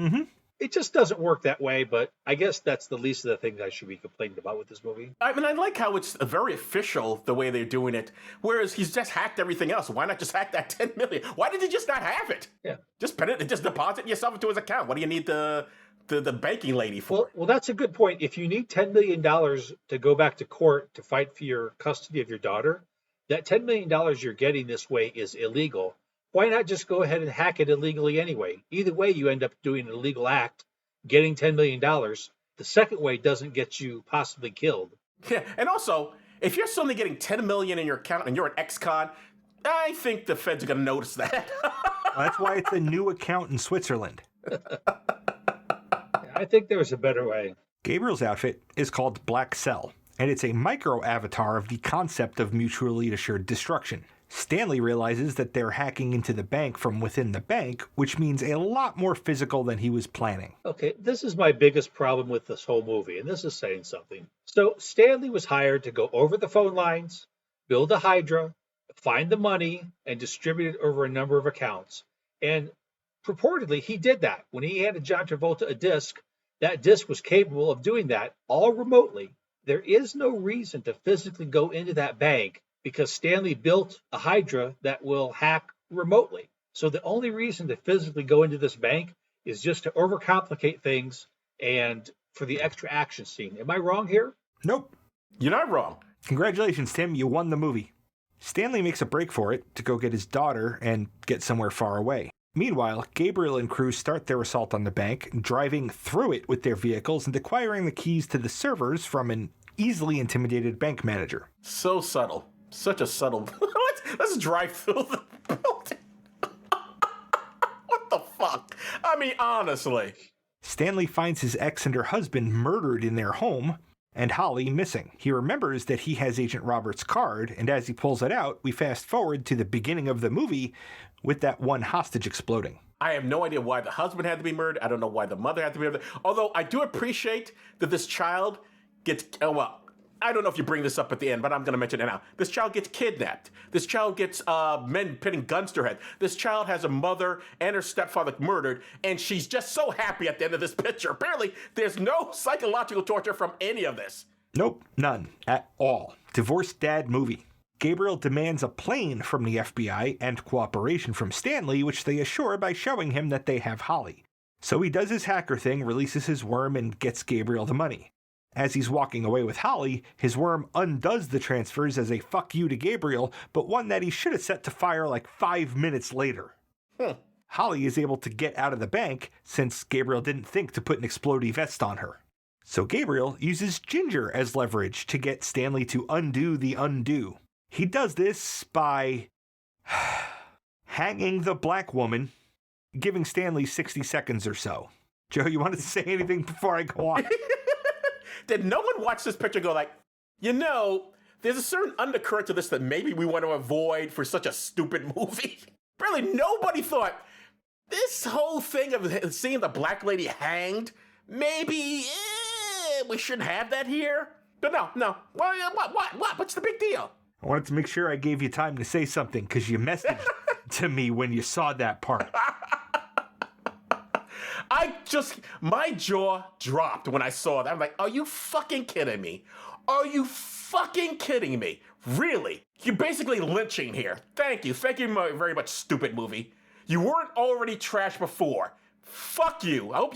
It just doesn't work that way, but I guess that's the least of the things I should be complaining about with this movie. I mean, I like how it's very official, the way they're doing it, whereas he's just hacked everything else. Why not just hack that $10 million? Why did he just not have it? Yeah. Just put it and just deposit yourself into his account. What do you need the banking lady for? Well, that's a good point. If you need $10 million to go back to court to fight for your custody of your daughter, that $10 million you're getting this way is illegal. Why not just go ahead and hack it illegally anyway? Either way, you end up doing an illegal act, getting $10 million. The second way doesn't get you possibly killed. Yeah, and also, if you're suddenly getting $10 million in your account and you're an ex-con, I think the feds are going to notice that. That's why it's a new account in Switzerland. I think there was a better way. Gabriel's outfit is called Black Cell, and it's a micro-avatar of the concept of mutually assured destruction. Stanley realizes that they're hacking into the bank from within the bank, which means a lot more physical than he was planning. Okay, this is my biggest problem with this whole movie, and this is saying something. So Stanley was hired to go over the phone lines, build a Hydra, find the money, and distribute it over a number of accounts. And purportedly, he did that. When he handed John Travolta a disc, that disc was capable of doing that all remotely. There is no reason to physically go into that bank because Stanley built a Hydra that will hack remotely. So the only reason to physically go into this bank is just to overcomplicate things and for the extra action scene. Am I wrong here? Nope. You're not wrong. Congratulations, Tim. You won the movie. Stanley makes a break for it to go get his daughter and get somewhere far away. Meanwhile, Gabriel and crew start their assault on the bank, driving through it with their vehicles and acquiring the keys to the servers from an easily intimidated bank manager. So subtle. Such a subtle... Let's drive through the building. What the fuck? I mean, honestly. Stanley finds his ex and her husband murdered in their home, and Holly missing. He remembers that he has Agent Roberts' card, and as he pulls it out, we fast forward to the beginning of the movie with that one hostage exploding. I have no idea why the husband had to be murdered. I don't know why the mother had to be murdered. Although I do appreciate that this child gets... well, I don't know if you bring this up at the end, but I'm going to mention it now. This child gets kidnapped. This child gets men pinning guns to her head. This child has a mother and her stepfather murdered, and she's just so happy at the end of this picture. Apparently, there's no psychological torture from any of this. Nope, none at all. Divorced dad movie. Gabriel demands a plane from the FBI and cooperation from Stanley, which they assure by showing him that they have Holly. So he does his hacker thing, releases his worm, and gets Gabriel the money. As he's walking away with Holly, his worm undoes the transfers as a fuck you to Gabriel, but one that he should have set to fire like 5 minutes later. Holly is able to get out of the bank since Gabriel didn't think to put an explodey vest on her. So Gabriel uses Ginger as leverage to get Stanley to undo the undo. He does this by hanging the black woman, giving Stanley 60 seconds or so. Joe, you wanted to say anything before I go on? Did no one watch this picture and go like, you know, there's a certain undercurrent to this that maybe we want to avoid for such a stupid movie? Really, nobody thought this whole thing of seeing the black lady hanged, maybe we shouldn't have that here? But no. What? What's the big deal? I wanted to make sure I gave you time to say something because you messaged to me when you saw that part. My jaw dropped when I saw that. I'm like, are you fucking kidding me? Are you fucking kidding me? Really? You're basically lynching here. Thank you very much, stupid movie. You weren't already trash before. Fuck you. I hope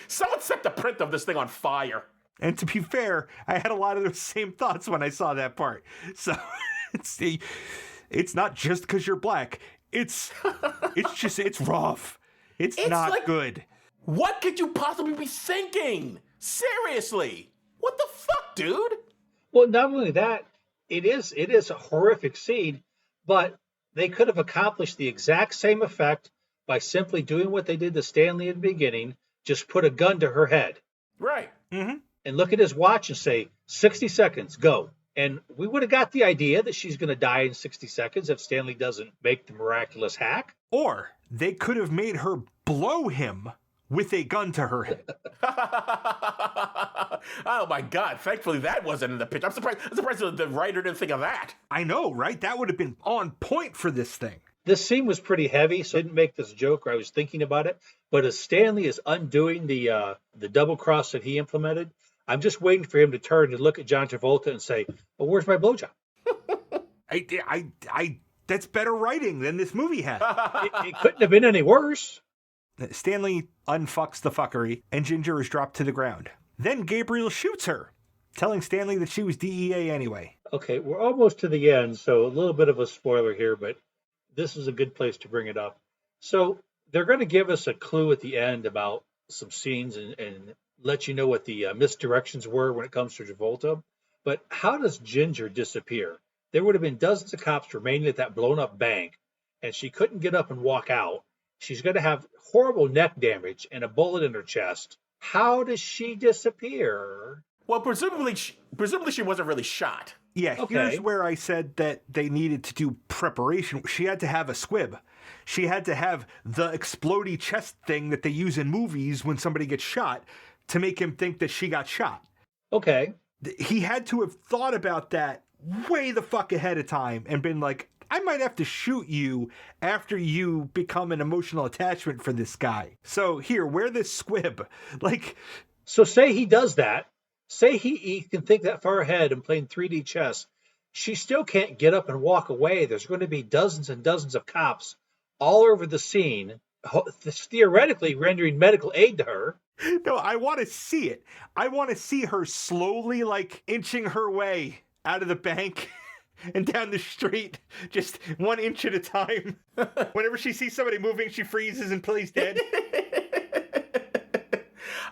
someone set the print of this thing on fire. And to be fair, I had a lot of those same thoughts when I saw that part. So it's not just because you're black. It's rough. It's not like, good. What could you possibly be thinking? Seriously. What the fuck, dude? Well, not only that, it is a horrific scene, but they could have accomplished the exact same effect by simply doing what they did to Stanley in the beginning, just put a gun to her head. Right. Mm-hmm. And look at his watch and say, 60 seconds, go. And we would have got the idea that she's going to die in 60 seconds if Stanley doesn't make the miraculous hack. Or they could have made her blow him with a gun to her head. Oh my God. Thankfully that wasn't in the pitch. I'm surprised the writer didn't think of that. I know, right? That would have been on point for this thing. This scene was pretty heavy, so I didn't make this joke or I was thinking about it. But as Stanley is undoing the double cross that he implemented, I'm just waiting for him to turn and look at John Travolta and say, "Well, where's my blowjob?" That's better writing than this movie had. It couldn't have been any worse. Stanley unfucks the fuckery, and Ginger is dropped to the ground. Then Gabriel shoots her, telling Stanley that she was DEA anyway. Okay, we're almost to the end, so a little bit of a spoiler here, but this is a good place to bring it up. So they're going to give us a clue at the end about some scenes and let you know what the misdirections were when it comes to Travolta. But how does Ginger disappear? There would have been dozens of cops remaining at that blown up bank, and she couldn't get up and walk out. She's going to have horrible neck damage and a bullet in her chest. How does she disappear? Well, presumably she wasn't really shot. Yeah, Okay. Here's where I said that they needed to do preparation. She had to have a squib. She had to have the explodey chest thing that they use in movies when somebody gets shot to make him think that she got shot. Okay. He had to have thought about that way the fuck ahead of time and been like, I might have to shoot you after you become an emotional attachment for this guy. So here, wear this squib. Like, So say he does that. Say he can think that far ahead and playing 3D chess. She still can't get up and walk away. There's going to be dozens and dozens of cops all over the scene, theoretically rendering medical aid to her. no, I want to see it. I want to see her slowly, like, inching her way out of the bank and down the street, just 1 inch at a time. Whenever she sees somebody moving, she freezes and plays dead.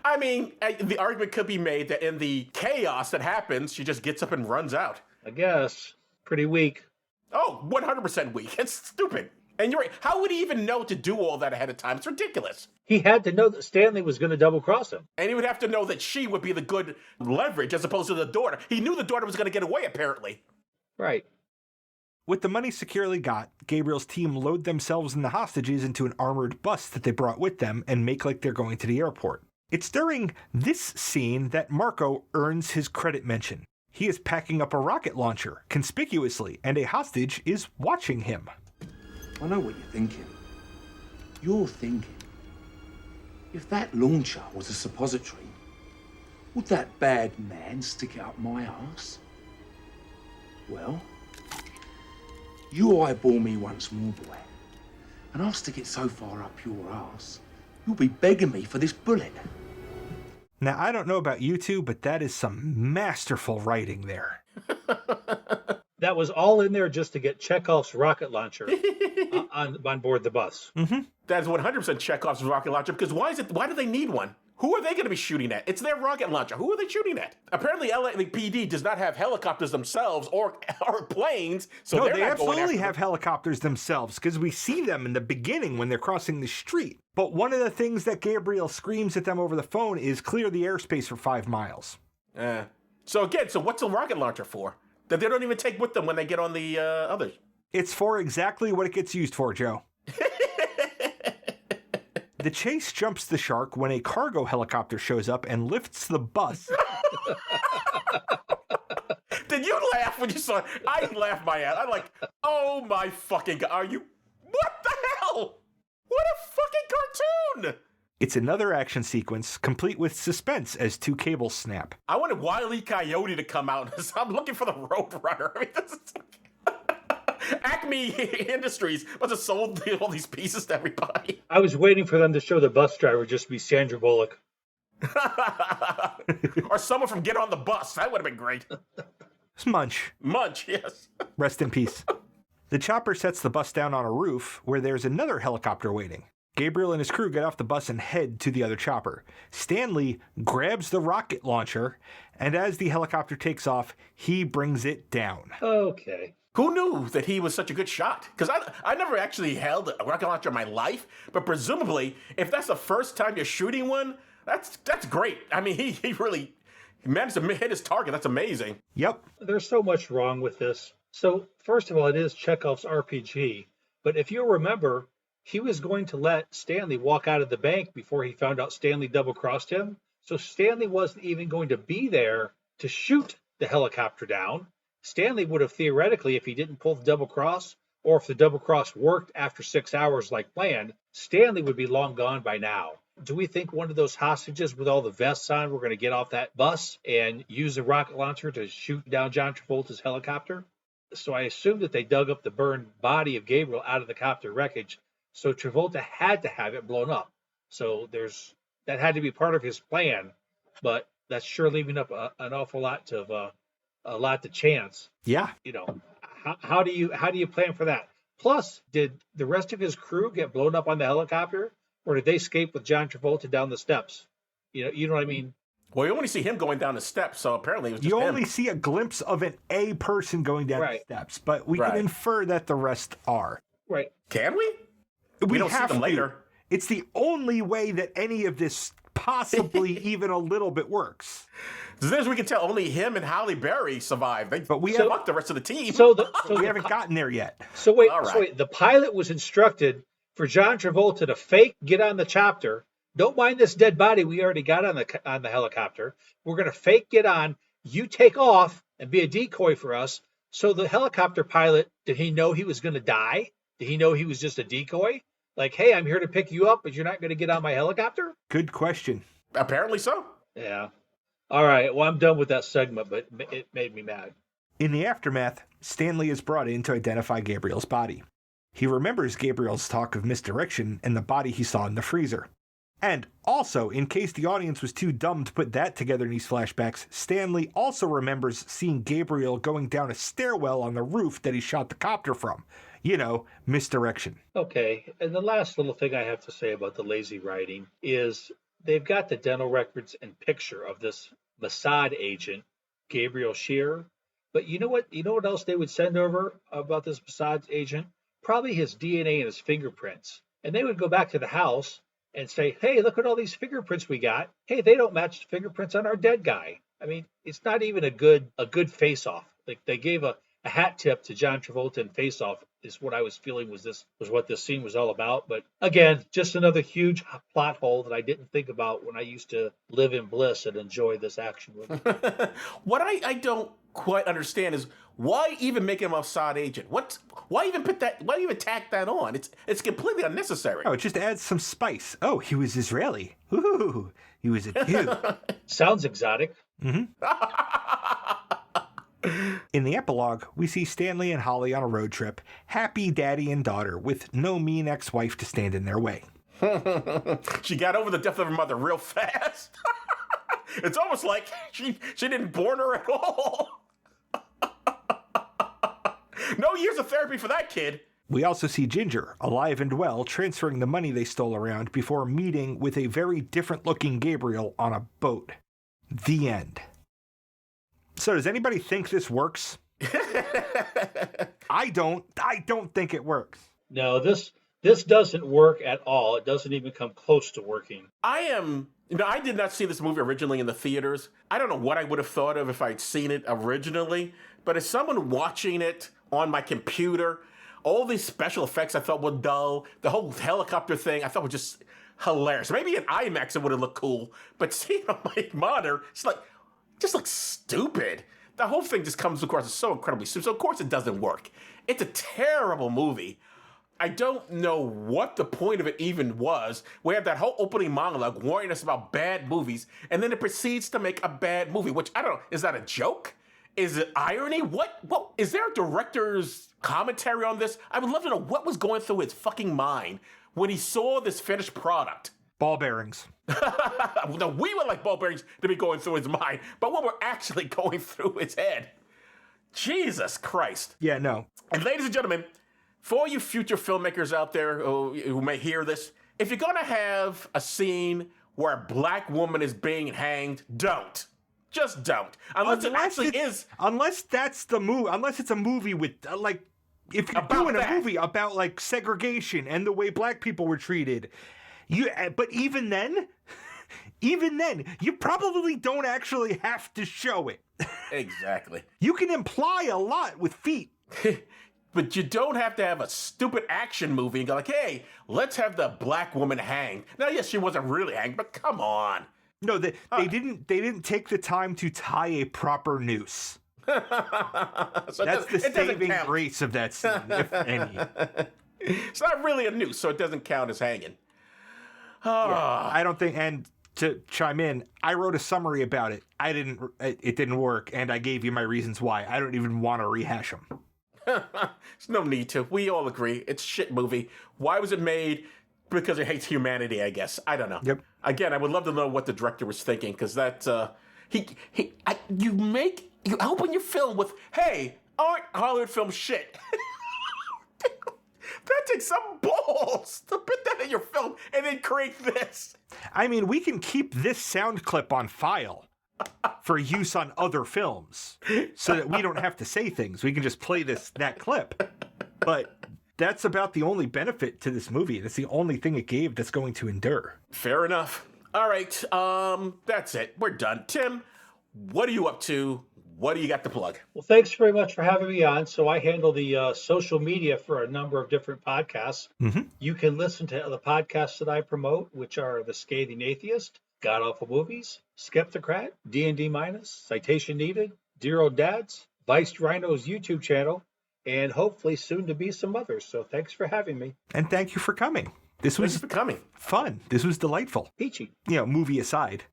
I mean, the argument could be made that in the chaos that happens, she just gets up and runs out. I guess. Pretty weak. Oh, 100% weak. It's stupid. And you're right. How would he even know to do all that ahead of time? It's ridiculous. He had to know that Stanley was going to double cross him. And he would have to know that she would be the good leverage as opposed to the daughter. He knew the daughter was going to get away, apparently. Right. With the money securely got, Gabriel's team load themselves and the hostages into an armored bus that they brought with them and make like they're going to the airport. It's during this scene that Marco earns his credit mention. He is packing up a rocket launcher, conspicuously, and a hostage is watching him. I know what you're thinking. You're thinking, if that launcher was a suppository, would that bad man stick it up my arse? Well, you eyeball me once more, boy, and I'll stick it so far up your arse, you'll be begging me for this bullet. Now, I don't know about you two, but that is some masterful writing there. That was all in there just to get Chekhov's rocket launcher on board the bus. That's 100% Chekhov's rocket launcher, because why do they need one? Who are they going to be shooting at? It's their rocket launcher. Who are they shooting at? Apparently, LA PD does not have helicopters themselves or planes, so No, they're they not going absolutely after have helicopters themselves, because we see them in the beginning when they're crossing the street. But one of the things that Gabriel screams at them over the phone is clear the airspace for 5 miles. So what's a rocket launcher for? That they don't even take with them when they get on the others. It's for exactly what it gets used for, Joe. The chase jumps the shark when a cargo helicopter shows up and lifts the bus. Did you laugh when you saw it? I laughed my ass. I'm like, oh my fucking God. Are you? What the hell? What a fucking cartoon! It's another action sequence, complete with suspense as 2 cables snap. I wanted Wile E. Coyote to come out. I'm looking for the Roadrunner. I mean, this is Acme Industries must have sold all these pieces to everybody. I was waiting for them to show the bus driver just be Sandra Bullock. Or someone from Get on the Bus. That would have been great. It's Munch. Munch, yes. Rest in peace. The chopper sets the bus down on a roof where there's another helicopter waiting. Gabriel and his crew get off the bus and head to the other chopper. Stanley grabs the rocket launcher, and as the helicopter takes off, he brings it down. Okay. Who knew that he was such a good shot? Because I never actually held a rocket launcher in my life, but presumably, if that's the first time you're shooting one, that's great. I mean, he really managed to hit his target. That's amazing. Yep. There's so much wrong with this. So, first of all, it is Chekhov's RPG. But if you remember, he was going to let Stanley walk out of the bank before he found out Stanley double-crossed him. So Stanley wasn't even going to be there to shoot the helicopter down. Stanley would have theoretically, if he didn't pull the double cross, or if the double cross worked after 6 hours like planned, Stanley would be long gone by now. Do we think one of those hostages with all the vests on were going to get off that bus and use a rocket launcher to shoot down John Travolta's helicopter? So I assume that they dug up the burned body of Gabriel out of the copter wreckage, so Travolta had to have it blown up. So that had to be part of his plan, but that's sure leaving up an awful lot to chance. Yeah. You know, how do you plan for that? Plus, did the rest of his crew get blown up on the helicopter, or did they escape with John Travolta down the steps? You know what I mean? Well, you only see him going down the steps, so apparently it was just You him. only see a glimpse of a person going down the steps, but we can infer that the rest are. Right. Can we? We don't see them later. It's the only way that any of this possibly even a little bit works. As near as we can tell, only him and Halle Berry survived. But we fucked the rest of the team. So we haven't gotten there yet. So wait. The pilot was instructed for John Travolta to fake get on the chopper. Don't mind this dead body we already got on the helicopter. We're going to fake get on. You take off and be a decoy for us. So the helicopter pilot, did he know he was going to die? Did he know he was just a decoy? Like, hey, I'm here to pick you up, but you're not going to get on my helicopter? Good question. Apparently so. Yeah. All right. Well, I'm done with that segment, but it made me mad. In the aftermath, Stanley is brought in to identify Gabriel's body. He remembers Gabriel's talk of misdirection and the body he saw in the freezer. And also, in case the audience was too dumb to put that together in these flashbacks, Stanley also remembers seeing Gabriel going down a stairwell on the roof that he shot the copter from. You know, misdirection. Okay, and the last little thing I have to say about the lazy writing is they've got the dental records and picture of this Mossad agent, Gabriel Shearer. But you know what? You know what else they would send over about this Mossad agent? Probably his DNA and his fingerprints. And they would go back to the house and say, hey, look at all these fingerprints we got. Hey, they don't match the fingerprints on our dead guy. I mean, it's not even a good face-off. Like they gave a hat tip to John Travolta in Face Off is what I was feeling was what this scene was all about. But again, just another huge plot hole that I didn't think about when I used to live in bliss and enjoy this action movie. What I don't quite understand is why even make him a Mossad agent? Why even put that? Why even tack that on? It's completely unnecessary. Oh, it just adds some spice. Oh, he was Israeli. Ooh, he was a Jew. Sounds exotic. Mm-hmm. In the epilogue, we see Stanley and Holly on a road trip, happy daddy and daughter, with no mean ex-wife to stand in their way. She got over the death of her mother real fast. It's almost like she didn't born her at all. No years of therapy for that kid. We also see Ginger, alive and well, transferring the money they stole around before meeting with a very different-looking Gabriel on a boat. The end. So does anybody think this works? I don't think it works. No, this doesn't work at all. It doesn't even come close to working. I did not see this movie originally in the theaters. I don't know what I would have thought of if I'd seen it originally, but as someone watching it on my computer, all these special effects I thought were dull. The whole helicopter thing I thought was just hilarious. Maybe in IMAX it would have looked cool, but seeing it on my monitor, it's like, just looks stupid. The whole thing just comes across as so incredibly stupid. So of course it doesn't work. It's a terrible movie. I don't know what the point of it even was. We have that whole opening monologue warning us about bad movies, and then it proceeds to make a bad movie, which I don't know, is that a joke? Is it irony? What is there a director's commentary on this? I would love to know what was going through his fucking mind when he saw this finished product. Ball bearings. No, we would like ball bearings to be going through his mind, but what were actually going through his head? Jesus Christ. Yeah, no. And ladies and gentlemen, for you future filmmakers out there who may hear this, if you're going to have a scene where a black woman is being hanged, don't. Just don't. Unless that's the movie. Unless it's a movie with, if you're doing a movie about, segregation and the way black people were treated, but even then, you probably don't actually have to show it. Exactly. You can imply a lot with feet. But you don't have to have a stupid action movie and go like, hey, let's have the black woman hanged. Now, yes, she wasn't really hanged, but come on. No, they didn't take the time to tie a proper noose. So That's the it doesn't saving count. grace of that scene, if any. It's not really a noose, so it doesn't count as hanging. I don't think, and to chime in, I wrote a summary about it. It didn't work, and I gave you my reasons why. I don't even want to rehash them. There's no need to. We all agree. It's a shit movie. Why was it made? Because it hates humanity, I guess. I don't know. Yep. Again, I would love to know what the director was thinking, because that, you open your film with, hey, aren't Hollywood films shit? That takes some balls to put that in your film and then create this. I mean, we can keep this sound clip on file for use on other films so that we don't have to say things. We can just play that clip. But that's about the only benefit to this movie. That's the only thing it gave that's going to endure. Fair enough. All right, that's it. We're done. Tim, what are you up to? What do you got to plug? Well, thanks very much for having me on. So I handle the social media for a number of different podcasts. Mm-hmm. You can listen to the podcasts that I promote, which are The Scathing Atheist, God Awful Movies, Skeptocrat, D&D Minus, Citation Needed, Dear Old Dads, Vice Rhino's YouTube channel, and hopefully soon to be some others. So thanks for having me. And thank you for coming. This was Thanks for coming. fun. This was delightful. Peachy. Movie aside.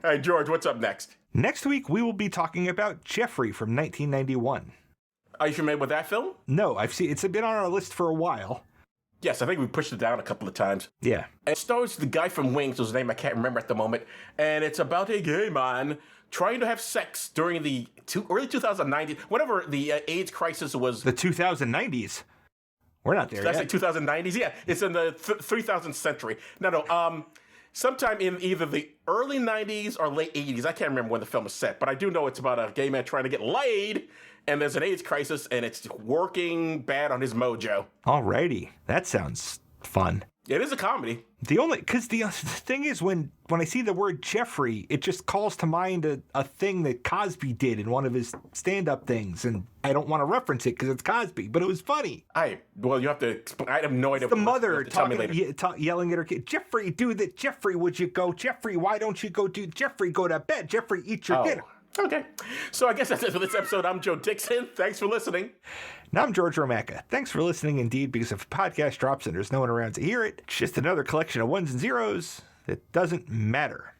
All right, George, what's up next? Next week, we will be talking about Jeffrey from 1991. Are you familiar with that film? No, I've seen it's been on our list for a while. Yes, I think we pushed it down a couple of times. Yeah. It stars the guy from Wings, whose name I can't remember at the moment, and it's about a gay man trying to have sex during the early 2090s, whenever the AIDS crisis was. The 2090s. We're not there Did I say yet. 2090s? Yeah, it's in the 3000th century. No. Sometime in either the early 90s or late 80s. I can't remember when the film was set, but I do know it's about a gay man trying to get laid, and there's an AIDS crisis, and it's working bad on his mojo. Alrighty. That sounds fun. It is a comedy. Because the thing is, when I see the word Jeffrey, it just calls to mind a thing that Cosby did in one of his stand-up things, and I don't want to reference it because it's Cosby, but it was funny. Well, you have to explain. I have no idea. The mother You'll have to tell me yelling at her kid, Jeffrey, do that. Jeffrey, would you go? Jeffrey, why don't you go? Jeffrey, go to bed. Jeffrey, eat your dinner. Okay. So I guess that's it for this episode. I'm Joe Dixon. Thanks for listening. Now I'm George Romacka. Thanks for listening indeed, because if a podcast drops and there's no one around to hear it, it's just another collection of ones and zeros that doesn't matter.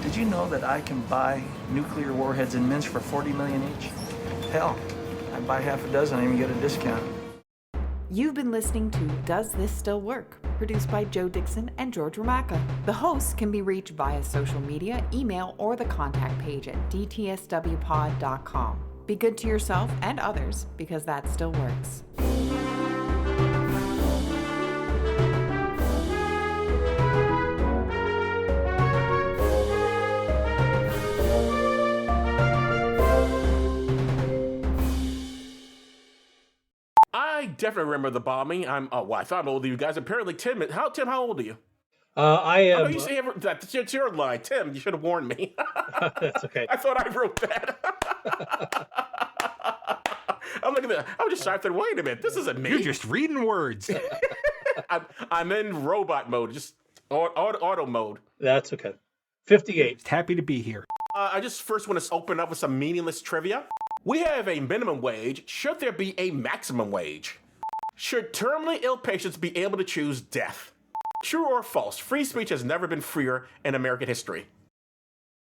Did you know that I can buy nuclear warheads in mints for $40 million each? Hell, I buy half a dozen and even get a discount. You've been listening to Does This Still Work? Produced by Joe Dixon and George Romacka. The hosts can be reached via social media, email, or the contact page at dtswpod.com. Be good to yourself and others, because that still works. I definitely remember the bombing. I thought I'm older than you guys. Apparently, Tim, how old are you? I am. Oh, you say that's your line. Tim, you should have warned me. That's okay. I thought I wrote that. I'm looking at that. I was just trying to think, wait a minute, this isn't me. You're just reading words. I'm in robot mode, just auto mode. That's okay. 58. Just happy to be here. I just first want to open up with some meaningless trivia. We have a minimum wage. Should there be a maximum wage? Should terminally ill patients be able to choose death? True or false? Free speech has never been freer in American history.